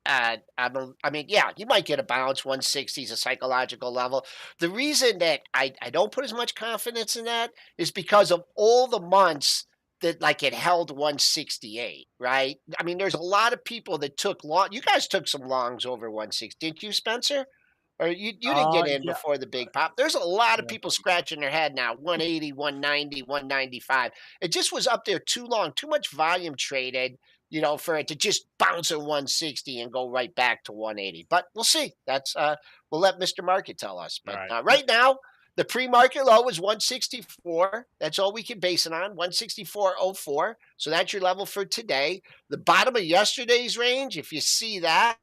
you might get a bounce. 160 is a psychological level. The reason that I don't put as much confidence in that is because of all the months that it held 168, right? I mean, there's a lot of people that took long. You guys took some longs over 160, didn't you, Spencer? Or you didn't get in before the big pop. There's a lot of people scratching their head now. 180, 190, 195. It just was up there too long. Too much volume traded. for it to just bounce at 160 and go right back to 180. But we'll see. That's we'll let Mr. Market tell us. But right now, the pre-market low is 164. That's all we can base it on, 164.04. So that's your level for today. The bottom of yesterday's range, if you see that,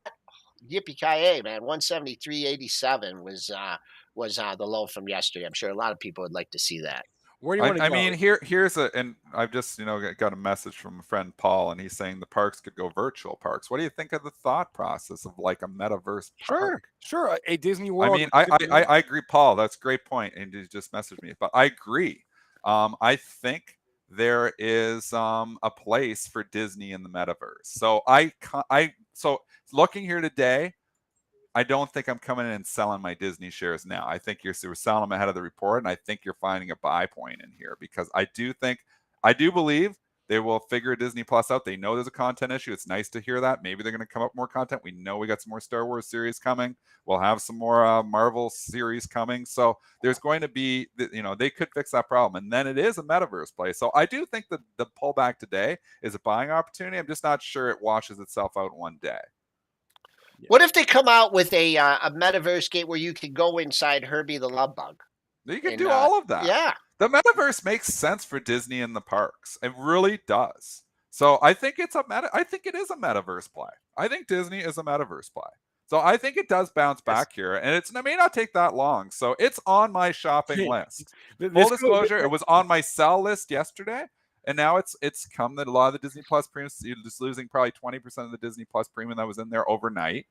yippee-ki-yay, man, 173.87 was the low from yesterday. I'm sure a lot of people would like to see that. Where do you want to go? I mean, here's and I've just got a message from a friend, Paul, and he's saying the parks could go virtual parks. What do you think of the thought process of like a metaverse park? Sure, a Disney World. I mean, I agree, Paul. That's a great point, and you just messaged me, but I agree. I think there is a place for Disney in the metaverse. So so looking here today, I don't think I'm coming in and selling my Disney shares now. I think you're selling them ahead of the report, and I think you're finding a buy point in here because I do believe they will figure Disney Plus out. They know there's a content issue. It's nice to hear that. Maybe they're going to come up with more content. We know we got some more Star Wars series coming. We'll have some more Marvel series coming. So there's going to be, they could fix that problem. And then it is a metaverse play. So I do think that the pullback today is a buying opportunity. I'm just not sure it washes itself out in one day. What if they come out with a metaverse gate where you can go inside Herbie the Love Bug? You can do all of that. Yeah. The metaverse makes sense for Disney and the parks. It really does. So I think it is a metaverse play. I think Disney is a metaverse play. So I think it does bounce back here, and it may not take that long. So it's on my shopping list. Full disclosure, it was on my sell list yesterday. And now it's come that a lot of the Disney Plus premium, you're just losing probably 20% of the Disney Plus premium that was in there overnight.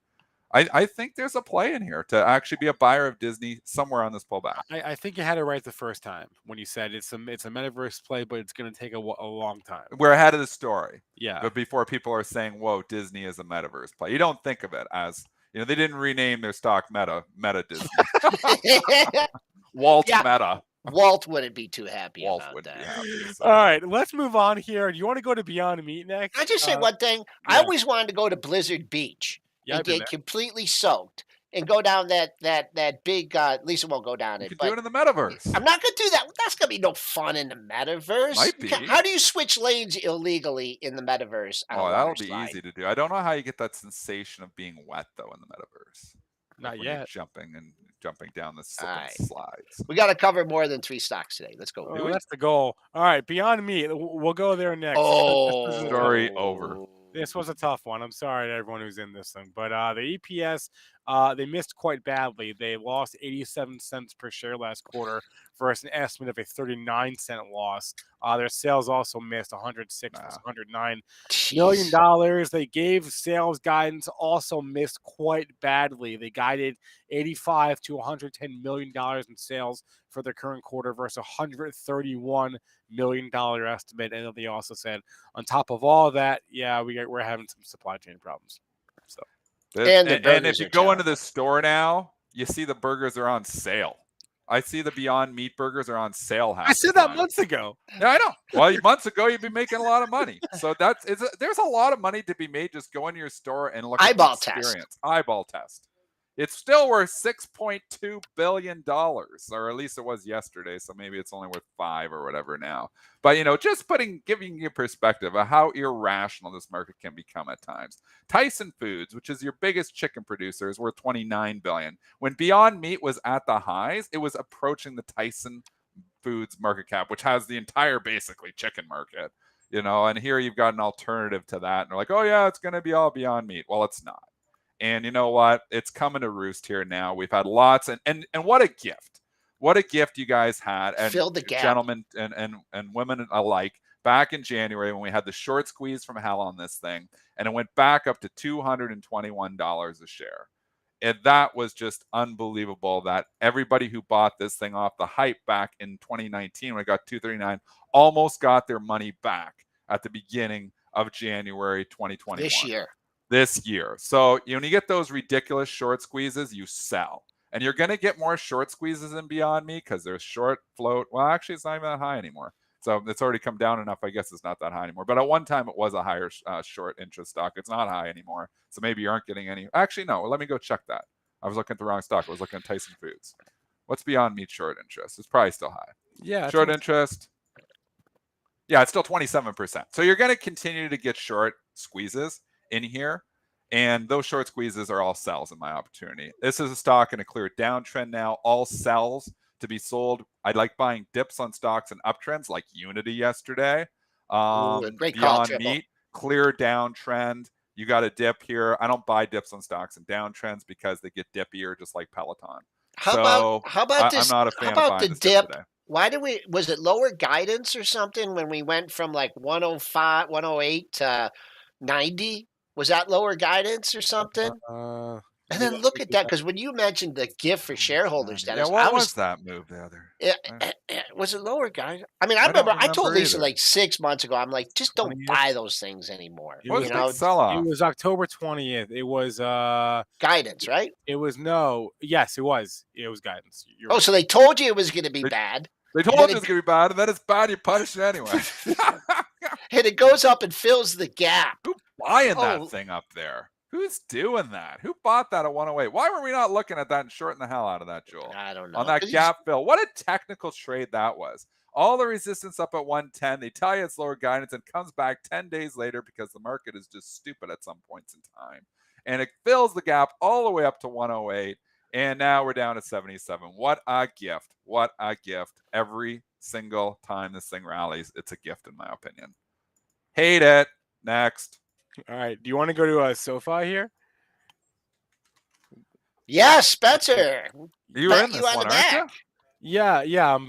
I think there's a play in here to actually be a buyer of Disney somewhere on this pullback. I think you had it right the first time when you said it's a metaverse play, but it's going to take a long time. We're ahead of the story. Yeah. But before people are saying, whoa, Disney is a metaverse play. You don't think of it as, they didn't rename their stock Meta Disney. Walt Meta. Walt wouldn't be too happy about that. All right, let's move on here. Do you want to go to Beyond Meat next? I just say one thing. Yeah. I always wanted to go to Blizzard Beach and get completely soaked and go down that big. Lisa won't go down it. You can do it in the metaverse. I'm not going to do that. That's going to be no fun in the metaverse. Might be. How do you switch lanes illegally in be that'll be easy to do. I don't know how you get that sensation of being wet though in the metaverse. Not yet. Jumping down the slides. We got to cover more than 3 stocks today. Let's go. That's the goal. All right, Beyond Meat. We'll go there next. Story over. This was a tough one. I'm sorry to everyone who's in this thing, but the EPS they missed quite badly. They lost 87 cents per share last quarter versus an estimate of a 39-cent loss. Their sales also missed 106 to 109 million dollars. They gave sales guidance, also missed quite badly. They guided 85 to 110 million dollars in sales for the current quarter versus $131 million estimate. And they also said, on top of all of that, we're having some supply chain problems. So, and if you go into the store now, you see the burgers are on sale. I see the Beyond Meat burgers are on sale. I said that months ago. Yeah, I know. Well, months ago you'd be making a lot of money. So there's a lot of money to be made. Just go into your store and look at the experience. Eyeball test. It's still worth $6.2 billion, or at least it was yesterday. So maybe it's only worth 5 or whatever now. But, just giving you perspective of how irrational this market can become at times. Tyson Foods, which is your biggest chicken producer, is worth $29 billion. When Beyond Meat was at the highs, it was approaching the Tyson Foods market cap, which has the entire basically chicken market. And here you've got an alternative to that. And they're like, oh yeah, it's going to be all Beyond Meat. Well, it's not. And you know what? It's coming to roost here now. We've had lots, and what a gift. What a gift you guys had, and filled the gap. Gentlemen and women alike, back in January when we had the short squeeze from hell on this thing, and it went back up to $221 a share. And that was just unbelievable that everybody who bought this thing off the hype back in 2019 when it got $239 almost got their money back at the beginning of January 2021. This year. So when you get those ridiculous short squeezes, you sell. And you're going to get more short squeezes in Beyond Meat because there's short float. Well, actually, it's not even that high anymore. So it's already come down enough. I guess it's not that high anymore. But at one time, it was a higher short interest stock. It's not high anymore. So maybe you aren't getting any. Actually, no. Let me go check that. I was looking at the wrong stock. I was looking at Tyson Foods. What's Beyond Meat short interest? It's probably still high. Yeah. Short interest. Yeah, it's still 27%. So you're going to continue to get short squeezes in here. And those short squeezes are all sells in my opportunity. This is a stock in a clear downtrend now, all sells to be sold. I like buying dips on stocks and uptrends like Unity yesterday. Great call, Beyond Triple. Meat, clear downtrend. You got a dip here. I don't buy dips on stocks and downtrends because they get dippier, just like Peloton. How So about this? I'm not a How fan of about buying the this dip dip? today. Why did was it lower guidance or something when we went from like 105, 108 to 90? Was that lower guidance or something? And Yeah, then look at that, because when you mentioned the gift for shareholders, Yeah, Dennis, what was that move the other? was it lower guidance? I mean, I I don't remember I told remember Lisa either. like 6 months ago, I'm like, just don't 20th. buy those things anymore. What was You the big know, sell-off? It was October 20th. It was guidance, right? it was yes, it was. It was guidance. You're Oh, right. so they told you it was going to be They- bad. They told then you it's going to be bad, and then it's bad, you punish it anyway. And it goes up and fills the gap. Who buying Oh. that thing up there? Who's doing that? Who bought that at 108? Why were we not looking at that and shorting the hell out of that, Joel? I don't know. On that gap fill. What a technical trade that was. All the resistance up at 110. They tell you it's lower guidance and comes back 10 days later because the market is just stupid at some points in time. And it fills the gap all the way up to 108. And now we're down to 77. What a gift. What a gift. Every single time this thing rallies, it's a gift in my opinion. Hate it. Next. All right. Do you want to go to SOFI here? Yes, Spencer. You are in this one, aren't you? Yeah. I'm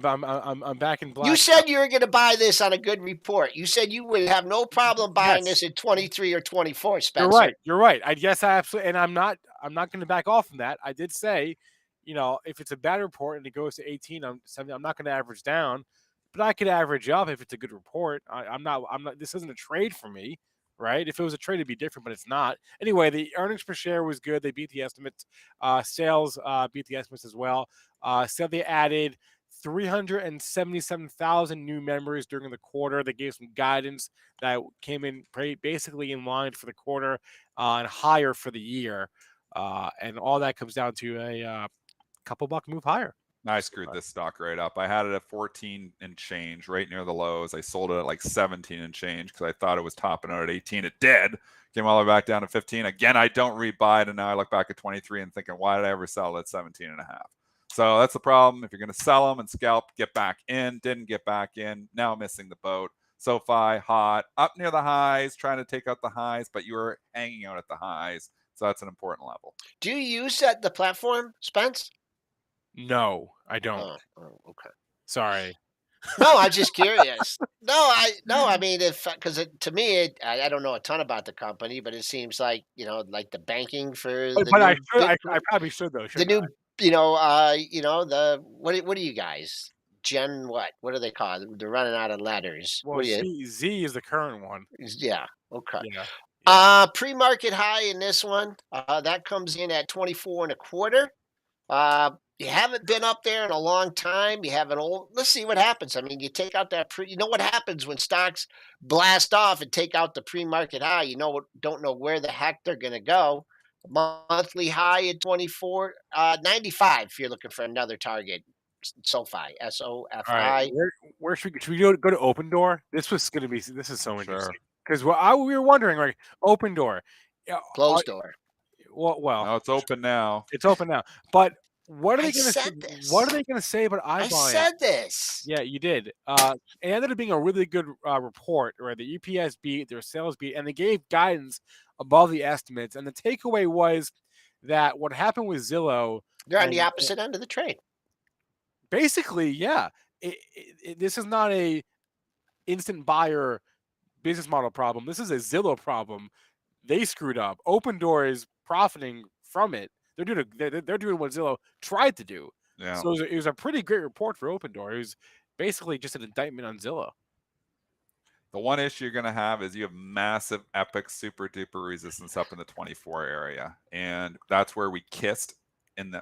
back in black. You said you were going to buy this on a good report. You said you would have no problem buying this at 23 or 24, Spencer. You're right. I guess I absolutely, and I'm not going to back off from that. I did say, if it's a bad report and it goes to 18, I'm not going to average down, but I could average up if it's a good report. I'm not. This isn't a trade for me, right? If it was a trade, it'd be different, but it's not. Anyway, the earnings per share was good. They beat the estimates. Sales beat the estimates as well. So they added 377,000 new members during the quarter. They gave some guidance that came in basically in line for the quarter and higher for the year. And all that comes down to a couple buck move higher. I screwed this stock right up. I had it at 14 and change, right near the lows. I sold it at like 17 and change because I thought it was topping out at 18. It did. Came all the way back down to 15. Again, I don't rebuy it, and now I look back at 23 and thinking, why did I ever sell it at 17 and a half? So that's the problem. If you're going to sell them and scalp, get back in. Didn't get back in. Now missing the boat. SoFi, hot, up near the highs, trying to take out the highs, but you were hanging out at the highs. So that's an important level. Do you use the platform, Spence? No, I don't. Oh, okay. Sorry. No, I'm just curious. I mean, because to me, I don't know a ton about the company, but it seems like like the banking for. But I probably should though. The new, the what are you guys? Gen what? What do they call it? They're running out of letters. Well, Z is the current one. Yeah. Okay. Yeah. Pre-market high in this one. That comes in at 24 and a quarter. You haven't been up there in a long time. You have an old. Let's see what happens. I mean, you take out that You know what happens when stocks blast off and take out the pre-market high. Don't know where the heck they're going to go. Monthly high at 24.95. If you're looking for another target, SOFI, SOFI. All right. Where should we go to OpenDoor? This is so interesting because we were wondering, like, OpenDoor, closed door. Well, no, it's open now. It's open now, but what are they going to say? What are they going to say about iBuying? I said this. Yeah, you did. It ended up being a really good report, where the EPS beat, their sales beat, and they gave guidance above the estimates. And the takeaway was that what happened with Zillow, they're on the opposite end of the trade. Basically, yeah. This is not a instant buyer business model problem. This is a Zillow problem. They screwed up. OpenDoor is profiting from it. They're doing what Zillow tried to do. Yeah. So it was a pretty great report for OpenDoor. It was basically just an indictment on Zillow. The one issue you're going to have is you have massive, epic, super duper resistance up in the 24 area. And that's where we kissed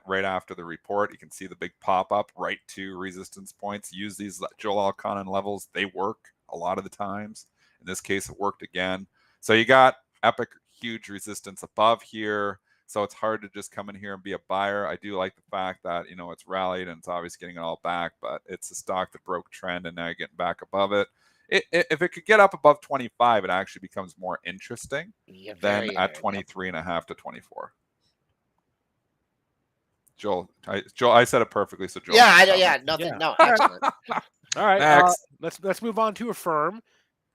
right after the report. You can see the big pop up right to resistance points. Use these Joel Alconin levels. They work a lot of the times. In this case, it worked again. So you got epic, huge resistance above here. So it's hard to just come in here and be a buyer. I do like the fact that, it's rallied and it's obviously getting it all back, but it's a stock that broke trend and now you're getting back above it. if it could get up above 25, it actually becomes more interesting Yeah, than very, at very, 23.5 to 24. Joel, I said it perfectly. So Joel, yeah, can comment. nothing. Yeah. No, excellent. All right. Next. Let's move on to Affirm. Oh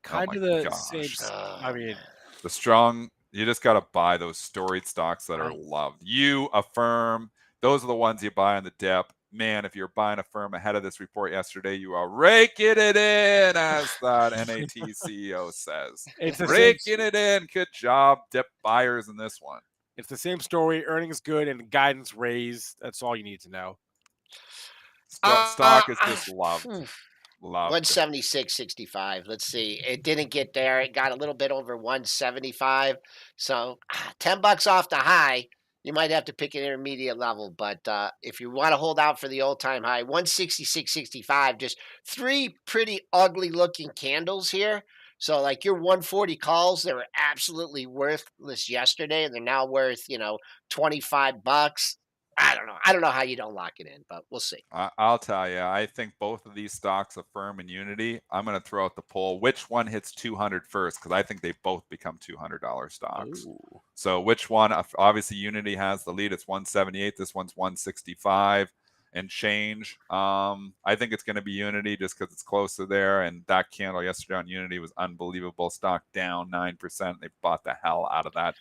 Kind my of the gosh. same. I mean, The strong, you just got to buy those storied stocks that are Right. loved. You, Affirm, those are the ones you buy on the dip. Man, if you're buying Affirm ahead of this report yesterday, you are raking it in, as that NAT CEO says. it's the same. Raking it in. Good job, dip buyers in this one. It's the same story. Earnings good and guidance raised. That's all you need to know. Stock is just loved. 176.65. Let's see. It didn't get there. It got a little bit over 175. So $10 off the high. You might have to pick an intermediate level, but if you want to hold out for the all-time high, 166.65. Just three pretty ugly looking candles here. So like your 140 calls, they were absolutely worthless yesterday, and they're now worth $25. I don't know how you don't lock it in, but we'll see. I'll tell you, I think both of these stocks, Affirm and Unity, I'm going to throw out the poll. Which one hits 200 first? Because I think they both become $200 stocks. Ooh. So which one? Obviously, Unity has the lead. It's 178. This one's 165 and change. I think it's going to be Unity just because it's closer there. And that candle yesterday on Unity was unbelievable. Stock down 9%. They bought the hell out of that.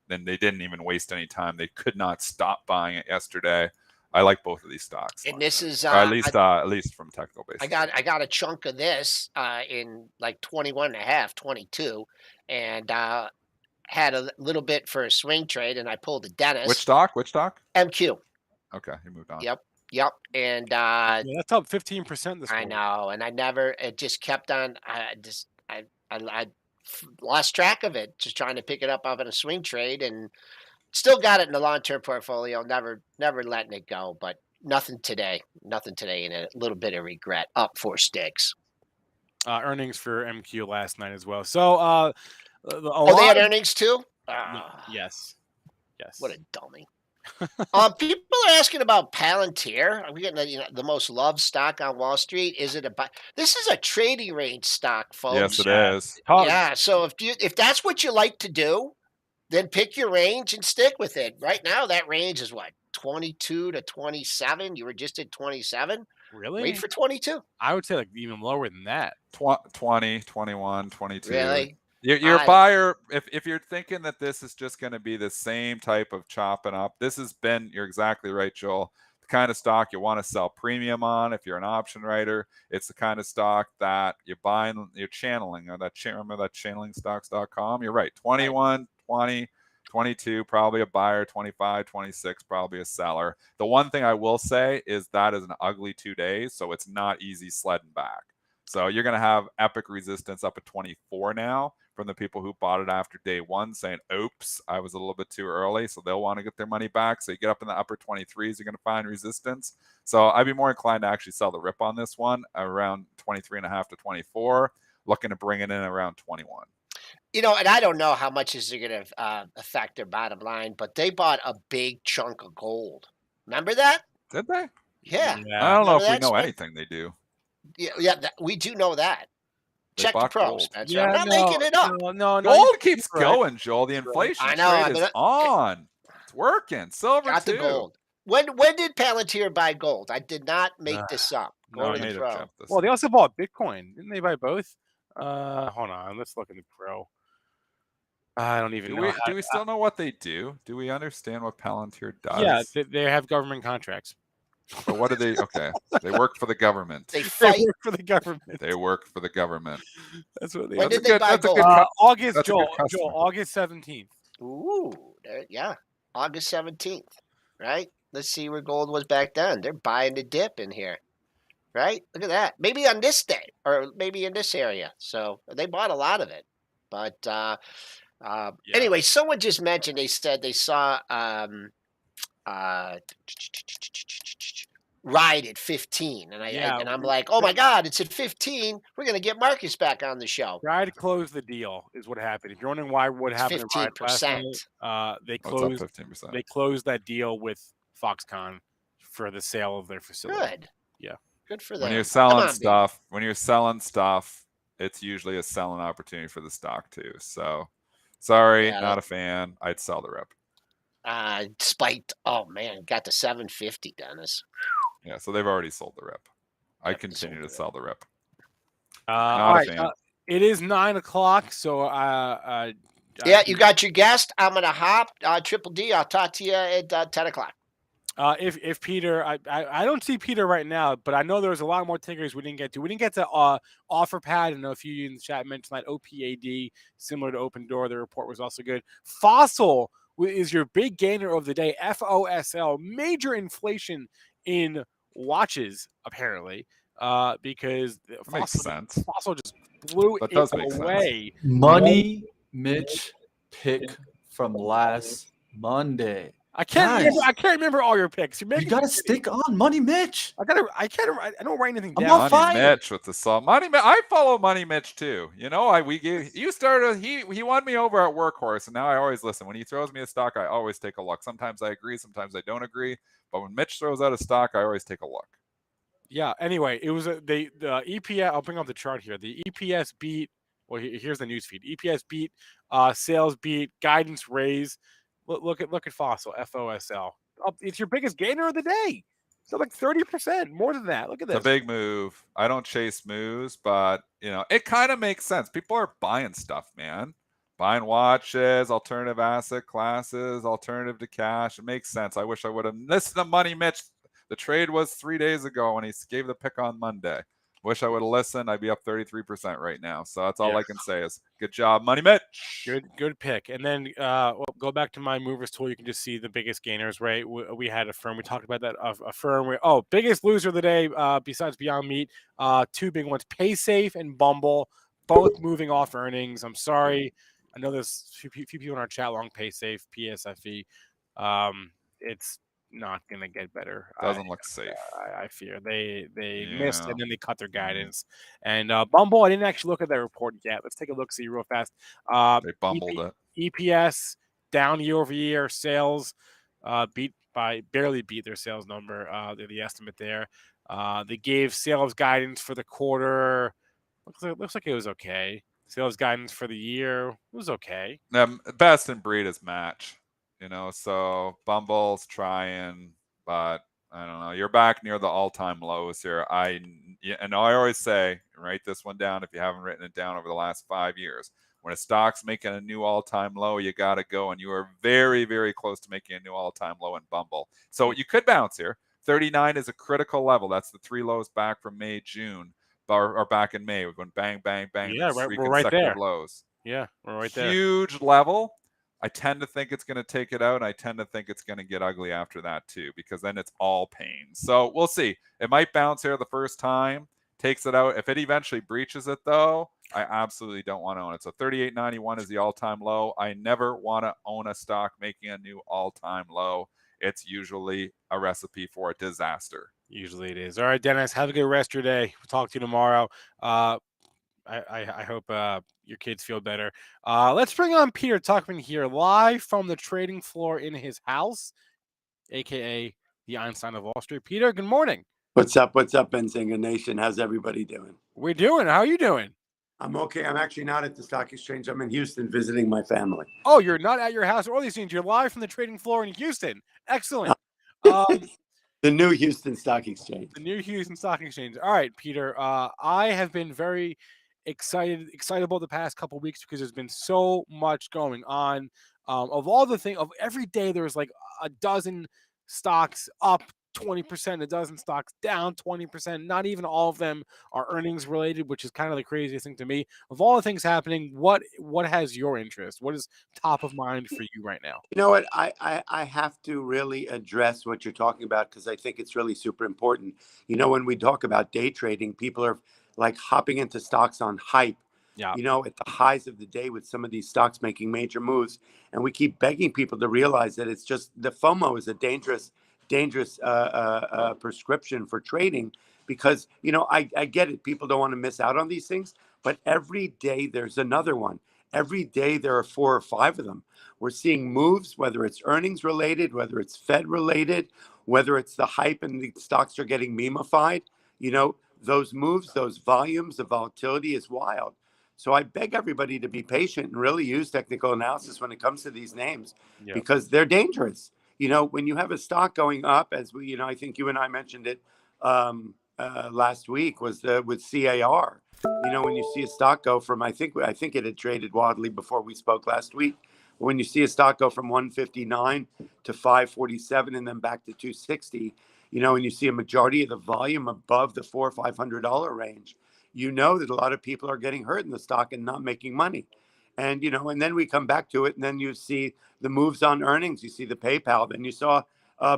Then they didn't even waste any time. They could not stop buying it yesterday. I like both of these stocks. And this is at least from technical basis. I got a chunk of this in like 21 and a half, 22, and had a little bit for a swing trade, and I pulled a Dennis. Which stock? MQ. Okay, you moved on. Yep. And Yeah, that's up 15% this I morning. know, and it just kept on. I lost track of it, just trying to pick it up off in a swing trade, and still got it in the long-term portfolio. Never letting it go, but nothing today, and a little bit of regret. Up 4 sticks. Earnings for MQ last night as well. So, they had earnings too. Yes. What a dummy. People are asking about Palantir. Are we getting the most loved stock on Wall Street? Is it this is a trading range stock, folks. Yes, it is. Yeah. So if that's what you like to do, then pick your range and stick with it. Right now, that range is what, 22 to 27. You were just at 27. Really? Wait for 22. I would say like even lower than that. 20, 21, 22. Really? You're a buyer. If you're thinking that this is just going to be the same type of chopping up, this has been, you're exactly right, Joel. The kind of stock you want to sell premium on if you're an option writer. It's the kind of stock that you're buying, you're channeling. Remember that channelingstocks.com? You're right. 21, 20, 22, probably a buyer. 25, 26, probably a seller. The one thing I will say is that is an ugly 2 days, so it's not easy sledding back. So you're going to have epic resistance up at 24 now from the people who bought it after day one, saying, oops, I was a little bit too early. So they'll want to get their money back. So you get up in the upper 23s, you're going to find resistance. So I'd be more inclined to actually sell the rip on this one around 23.5 to 24, looking to bring it in around 21. And I don't know how much is it going to affect their bottom line, but they bought a big chunk of gold. Remember that? Did they? Yeah. I don't know if we know anything they do. Yeah, we do know that. They Check the bought pros, gold. Spencer. Yeah, I'm not making it up. No. Gold keeps going, Joel. The inflation I know, trade is on. It's working. Silver got too. the gold. When did Palantir buy gold? I did not make this up. Go to the pro. Well, they also bought Bitcoin. Didn't they buy both? Hold on. Let's look at the pro. I don't even know. Do we still know what they do? Do we understand what Palantir does? Yeah, they have government contracts. But what do they? Okay, they work for the government. They fight for the government. They work for the government. That's what they. When did they buy gold? August, Joel, August 17th. Ooh, yeah, August 17th. Right. Let's see where gold was back then. They're buying the dip in here. Right. Look at that. Maybe on this day, or maybe in this area. So they bought a lot of it. But anyway, someone just mentioned, they said they saw ride at 15, and I'm like, oh my god, it's at 15. We're gonna get Marcus back on the show. Ride closed the deal is what happened. If you're wondering what happened, 15%. They closed 15%. They closed that deal with Foxconn for the sale of their facility. Good. Yeah. Good for them. When you're selling stuff, it's usually a selling opportunity for the stock too. So sorry, Yeah. not a fan. I'd sell the rip. Spiked. Oh man, got to 750, Dennis. Yeah, so they've already sold the rip. I Yep, continue sold to the sell the rip. All Not a right. fan. It is 9 o'clock, so Yeah, you got your guest. I'm gonna hop. Triple D. I'll talk to you at 10 o'clock. If Peter, I don't see Peter right now, but I know there's a lot more tickers we didn't get to. We didn't get to OfferPad. I know a few in the chat mentioned that OPAD, similar to OpenDoor. The report was also good. Fossil is your big gainer of the day. FOSL, major inflation in watches apparently, because That makes sense. Fossil just blew That it does make sense. away. Money Mitch pick from last Monday. I can't Guys. remember. I can't remember all your picks. You're You making gotta me stick on Money Mitch. I don't write anything I'm down. on fire. Money Mitch with the salt. I follow Money Mitch too. You know, you started. He won me over at Workhorse, and now I always listen. When he throws me a stock, I always take a look. Sometimes I agree, sometimes I don't agree. But when Mitch throws out a stock, I always take a look. Yeah. Anyway, it was the EPS. I'll bring up the chart here. The EPS beat. Well, here's the news feed. EPS beat, sales beat, guidance raise. Look at Fossil FOSL. It's your biggest gainer of the day. So like 30%, more than that. Look at this. It's a big move. I don't chase moves, but you know, it kind of makes sense. People are buying stuff, man. Buying watches, alternative asset classes, alternative to cash. It makes sense. I wish I would have listened to Money Mitch. The trade was 3 days ago when he gave the pick on Monday. Wish I would have listened. I'd be up 33% right now. So that's all I can say is good job, Money Mitch. Good pick. And then go back to my movers tool. You can just see the biggest gainers, right? We had Affirm. We talked about that. Affirm. Biggest loser of the day besides Beyond Meat. Two big ones: PaySafe and Bumble, both moving off earnings. I'm sorry. I know there's a few people in our chat long PaySafe, PSFE. It's not going to get better. Doesn't look safe. I fear they missed and then they cut their guidance. And Bumble, I didn't actually look at that report yet. Let's take a look, see real fast. They bumbled it. EPS down year over year. Sales barely beat their sales number. The estimate there. They gave sales guidance for the quarter. Looks like it was okay. Sales guidance for the year was okay. Best in breed is match. You know, so Bumble's trying, but I don't know. You're back near the all-time lows here. I always say, write this one down if you haven't written it down over the last 5 years. When a stock's making a new all-time low, you got to go, and you are very, very close to making a new all-time low in Bumble. So you could bounce here. 39 is a critical level. That's the 3 lows back from May, June, or back in May. We're going bang, bang, bang. Yeah, we're right there. Lows. Yeah, we're right there. Huge level. I tend to think it's going to take it out, and I tend to think it's going to get ugly after that too, because then it's all pain. So we'll see. It might bounce here the first time, takes it out. If it eventually breaches it, though, I absolutely don't want to own it. So 38.91 is the all-time low. I never want to own a stock making a new all-time low. It's usually a recipe for a disaster. Usually it is. All right, Dennis, have a good rest of your day. We'll talk to you tomorrow. I hope your kids feel better. Let's bring on Peter Tuckman here, live from the trading floor in his house, a.k.a. the Einstein of Wall Street. Peter, good morning. What's up? What's up, Benzinga Nation? How's everybody doing? We're doing. How are you doing? I'm okay. I'm actually not at the stock exchange. I'm in Houston visiting my family. Oh, you're not at your house or these things. You're live from the trading floor in Houston. Excellent. The new Houston Stock Exchange. The new Houston Stock Exchange. All right, Peter. I have been very excitable the past couple of weeks because there's been so much going on. Of all the things, of every day, there's like a dozen stocks up 20%, a dozen stocks down 20%. Not even all of them are earnings related, which is kind of the craziest thing to me. Of all the things happening, what has your interest? What is top of mind for you right now? You know what? I have to really address what you're talking about because I think it's really super important. You know, when we talk about day trading, people are like hopping into stocks on hype. Yeah. You know, at the highs of the day with some of these stocks making major moves. And we keep begging people to realize that it's just the FOMO is a dangerous prescription for trading because, you know, I get it. People don't want to miss out on these things. But every day there's another one. Every day there are 4 or 5 of them. We're seeing moves, whether it's earnings related, whether it's Fed related, whether it's the hype and the stocks are getting memeified. You know, those moves, those volumes, the volatility is wild. So I beg everybody to be patient and really use technical analysis when it comes to these names, Yeah. because they're dangerous. When you have a stock going up, as we, I think you and I mentioned it last week, was with CAR. When you see a stock go from, I think it had traded wildly before we spoke last week. When you see a stock go from 159 to 547 and then back to 260, and you see a majority of the volume above the $400 or $500 range, that a lot of people are getting hurt in the stock and not making money. And then we come back to it, and then you see the moves on earnings. You see the PayPal. Then you saw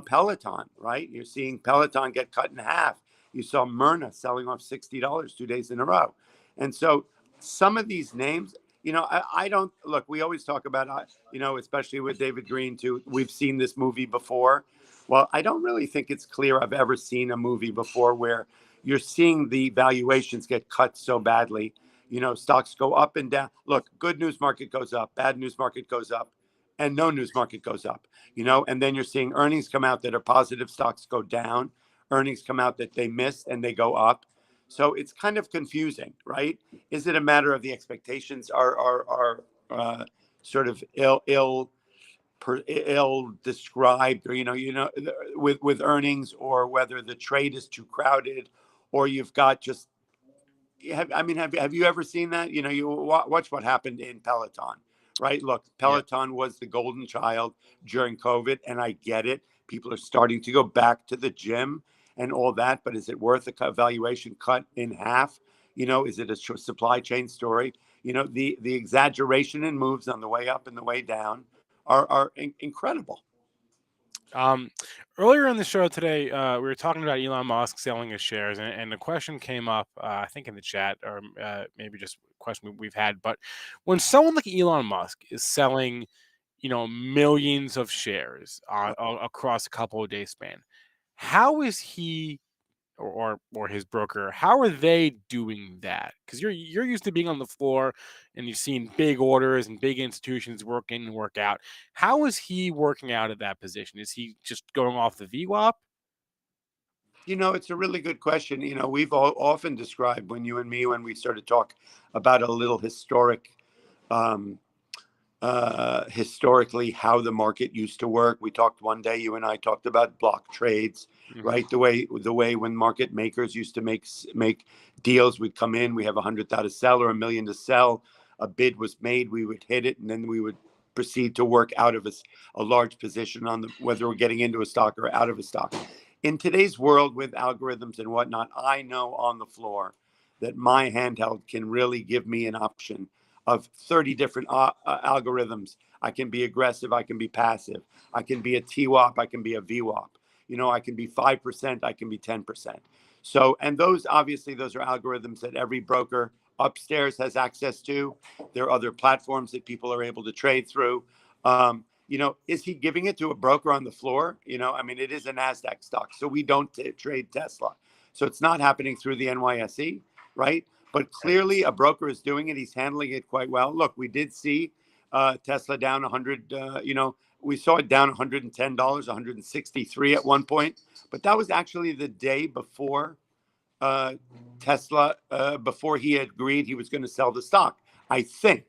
Peloton, right? You're seeing Peloton get cut in half. You saw Myrna selling off $60 2 days in a row. And so some of these names, I don't look. We always talk about, especially with David Green too. We've seen this movie before. Well, I don't really think it's clear I've ever seen a movie before where you're seeing the valuations get cut so badly. Stocks go up and down. Look, good news market goes up, bad news market goes up, and no news market goes up. And then you're seeing earnings come out that are positive, stocks go down. Earnings come out that they missed and they go up. So it's kind of confusing, right? Is it a matter of the expectations are sort of ill described, or with earnings, or whether the trade is too crowded, or you've got just have you ever seen that? You watch what happened in Peloton, right? Look, Peloton was the golden child during COVID, and I get it. People are starting to go back to the gym and all that, but is it worth a valuation cut in half? Is it a supply chain story? The exaggeration in moves on the way up and the way down are incredible. Earlier in the show today, we were talking about Elon Musk selling his shares, and the question came up, I think in the chat, or maybe just a question we've had. But when someone like Elon Musk is selling, millions of shares across a couple of days span, how is he or his broker, how are they doing that? Because you're used to being on the floor and you've seen big orders and big institutions work in and work out. How is he working out of that position? Is he just going off the VWAP? It's a really good question. We've often described, when you and me, when we started to talk about a little historically how the market used to work. We talked one day, you and I talked about block trades, right? The way when market makers used to make deals, we'd come in, we have 100,000 to sell or 1 million to sell. A bid was made, we would hit it, and then we would proceed to work out of a large position on whether we're getting into a stock or out of a stock. In today's world with algorithms and whatnot, I know on the floor that my handheld can really give me an option of 30 different algorithms. I can be aggressive, I can be passive, I can be a TWAP, I can be a VWAP. I can be 5%, I can be 10%. So, and those are algorithms that every broker upstairs has access to. There are other platforms that people are able to trade through. Is he giving it to a broker on the floor? It is a NASDAQ stock, so we don't trade Tesla. So it's not happening through the NYSE, right? But clearly a broker is doing it. He's handling it quite well. Look, we did see Tesla down 100, we saw it down $110, 163 at one point. But that was actually the day before Tesla, before he had agreed he was going to sell the stock, I think.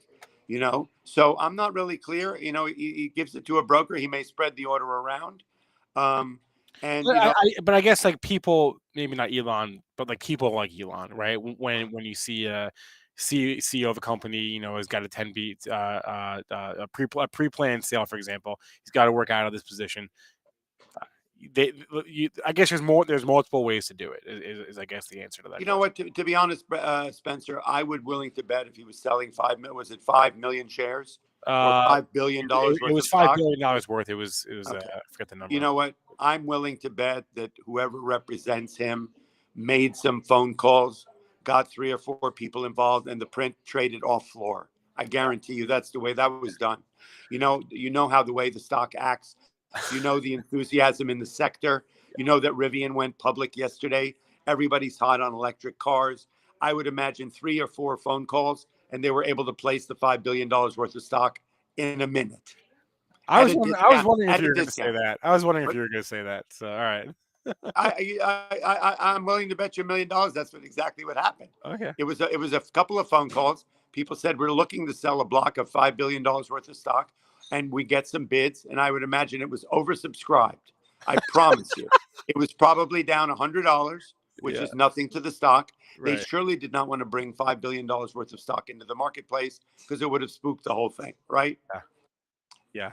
So I'm not really clear. He gives it to a broker. He may spread the order around. But I guess like people, maybe not Elon, but like people like Elon, right? When you see a CEO of a company, has got a 10B, a pre-planned sale, for example, he's got to work out of this position. I guess there's multiple ways to do it. Is I guess the answer to that. You know what? To be honest, Spencer, I would willing to bet if he was selling 5 million shares or $5 billion worth. It was $5 billion worth. It was. Okay. I forget the number. You know what? I'm willing to bet that whoever represents him made some phone calls, got 3 or 4 people involved, and the print traded off floor. I guarantee you that's the way that was done. You know how the way the stock acts. The enthusiasm in the sector. That Rivian went public yesterday. Everybody's hot on electric cars. I would imagine 3 or 4 phone calls, and they were able to place the $5 billion worth of stock in a minute. I was wondering if you were going to say that. I was wondering if you were going to say that. So, all right. I'm willing to bet you $1 million. That's exactly what happened. Okay. It was a couple of phone calls. People said we're looking to sell a block of $5 billion worth of stock, and we get some bids. And I would imagine it was oversubscribed. I promise you, it was probably down $100, which Yeah. is nothing to the stock. They Right. surely did not want to bring $5 billion worth of stock into the marketplace because it would have spooked the whole thing, right? Yeah.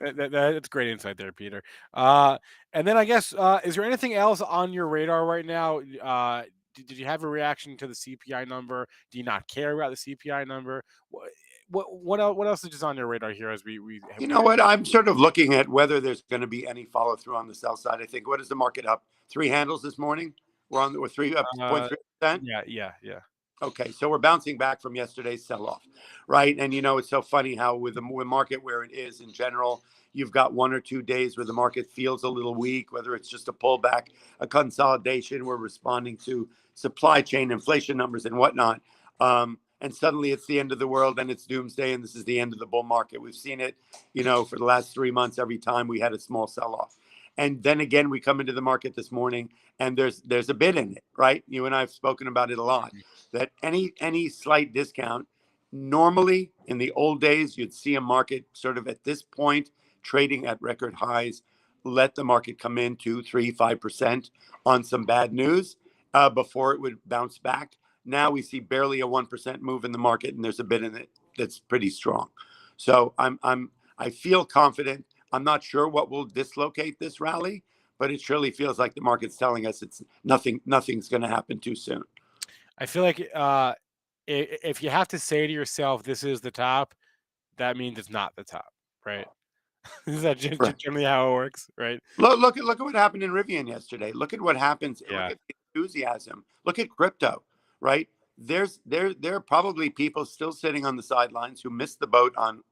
That's great insight there, Peter. And then I guess, is there anything else on your radar right now? Did you have a reaction to the CPI number? Do you not care about the CPI number? What else is just on your radar here as we You know what? I'm sort of looking at whether there's going to be any follow through on the sell side. I think, what is the market up? 3 handles this morning? We're 3.3%. Yeah. Okay, so we're bouncing back from yesterday's sell-off, right? And it's so funny how with the market where it is in general, you've got 1 or 2 days where the market feels a little weak, whether it's just a pullback, a consolidation, we're responding to supply chain inflation numbers and whatnot. And suddenly it's the end of the world and it's doomsday and this is the end of the bull market. We've seen it, for the last 3 months, every time we had a small sell-off. And then again, we come into the market this morning and there's a bid in it, right? You and I have spoken about it a lot. That any slight discount, normally in the old days, you'd see a market sort of at this point trading at record highs, let the market come in 2, 3, 5% on some bad news before it would bounce back. Now we see barely a 1% move in the market, and there's a bid in it that's pretty strong. So I feel confident. I'm not sure what will dislocate this rally, but it surely feels like the market's telling us it's nothing's going to happen too soon. I feel like if you have to say to yourself, "This is the top," that means it's not the top, right? Is that Right. generally how it works, right? Look at what happened in Rivian yesterday. Look at what happens. Yeah. Look at the enthusiasm. Look at crypto, right? There are probably people still sitting on the sidelines who missed the boat on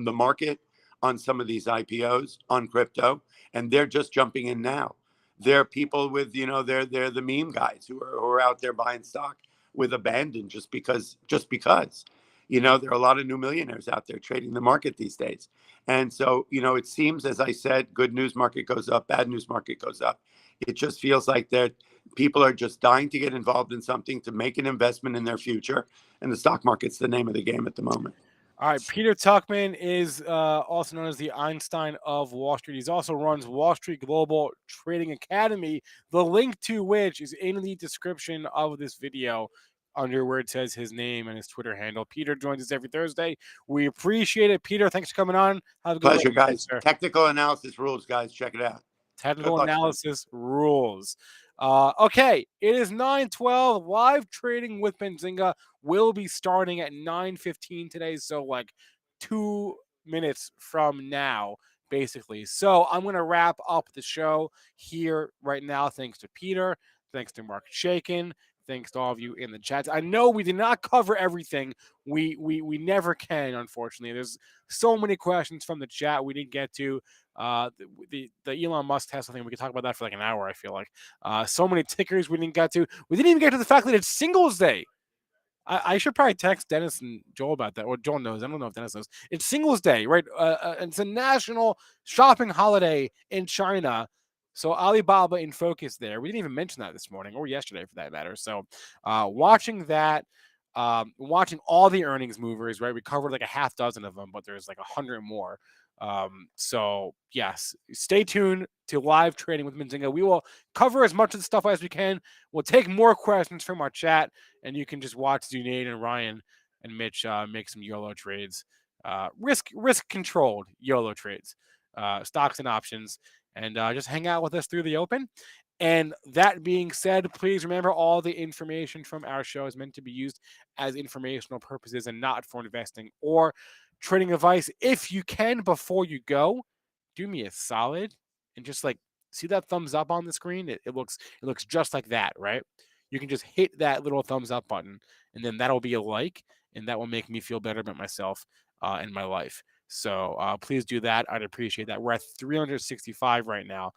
the market, on some of these IPOs, on crypto, and they're just jumping in now. There are people with, they're the meme guys who are out there buying stock with abandon just because. There are a lot of new millionaires out there trading the market these days. And so, it seems, as I said, good news market goes up, bad news market goes up. It just feels like that people are just dying to get involved in something, to make an investment in their future. And the stock market's the name of the game at the moment. All right, Peter Tuckman is also known as the Einstein of Wall Street. He also runs Wall Street Global Trading Academy, the link to which is in the description of this video under where it says his name and his Twitter handle. Peter joins us every Thursday. We appreciate it. Peter, thanks for coming on. Have a good Pleasure, rest, guys. sir. Technical analysis rules, guys. Check it out. Technical analysis rules. Okay, it is 9:12. Live trading with Benzinga will be starting at 9:15 today, so like 2 minutes from now, basically. So I'm going to wrap up the show here right now. Thanks to Peter. Thanks to Marc Chaikin. Thanks to all of you in the chat. I know we did not cover everything. We never can, unfortunately. There's so many questions from the chat we didn't get to. The Elon Musk Tesla thing, we could talk about that for like an hour, I feel like. So many tickers we didn't get to. We didn't even get to the fact that it's Singles Day. I should probably text Dennis and Joel about that. Or Joel knows. I don't know if Dennis knows. It's Singles Day, right? It's a national shopping holiday in China. So Alibaba in focus there. We didn't even mention that this morning or yesterday for that matter. So watching that, watching all the earnings movers, right? We covered like a half dozen of them, but there's like 100 more. So yes, stay tuned to live trading with Benzinga. We will cover as much of the stuff as we can. We'll take more questions from our chat, and you can just watch Zunaid and Ryan and Mitch make some YOLO trades, risk controlled YOLO trades, stocks and options, and just hang out with us through the open. And that being said, please remember all the information from our show is meant to be used as informational purposes and not for investing or trading advice. If you can, before you go, do me a solid and just like see that thumbs up on the screen. It looks just like that, right? You can just hit that little thumbs up button, and then that'll be a like, and that will make me feel better about myself and my life. So please do that. I'd appreciate that. We're at 365 right now.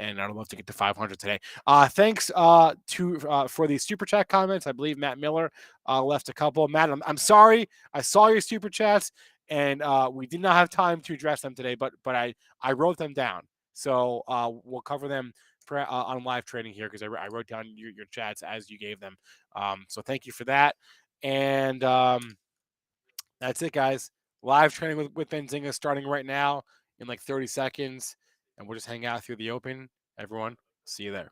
And I'd love to get to 500 today. Thanks for the super chat comments. I believe Matt Miller left a couple. Matt, I'm sorry. I saw your super chats, and we did not have time to address them today, but I wrote them down. So we'll cover them on live trading here because I wrote down your chats as you gave them. So thank you for that. And that's it, guys. Live trading with Benzinga starting right now in like 30 seconds. And we'll just hang out through the open. Everyone, see you there.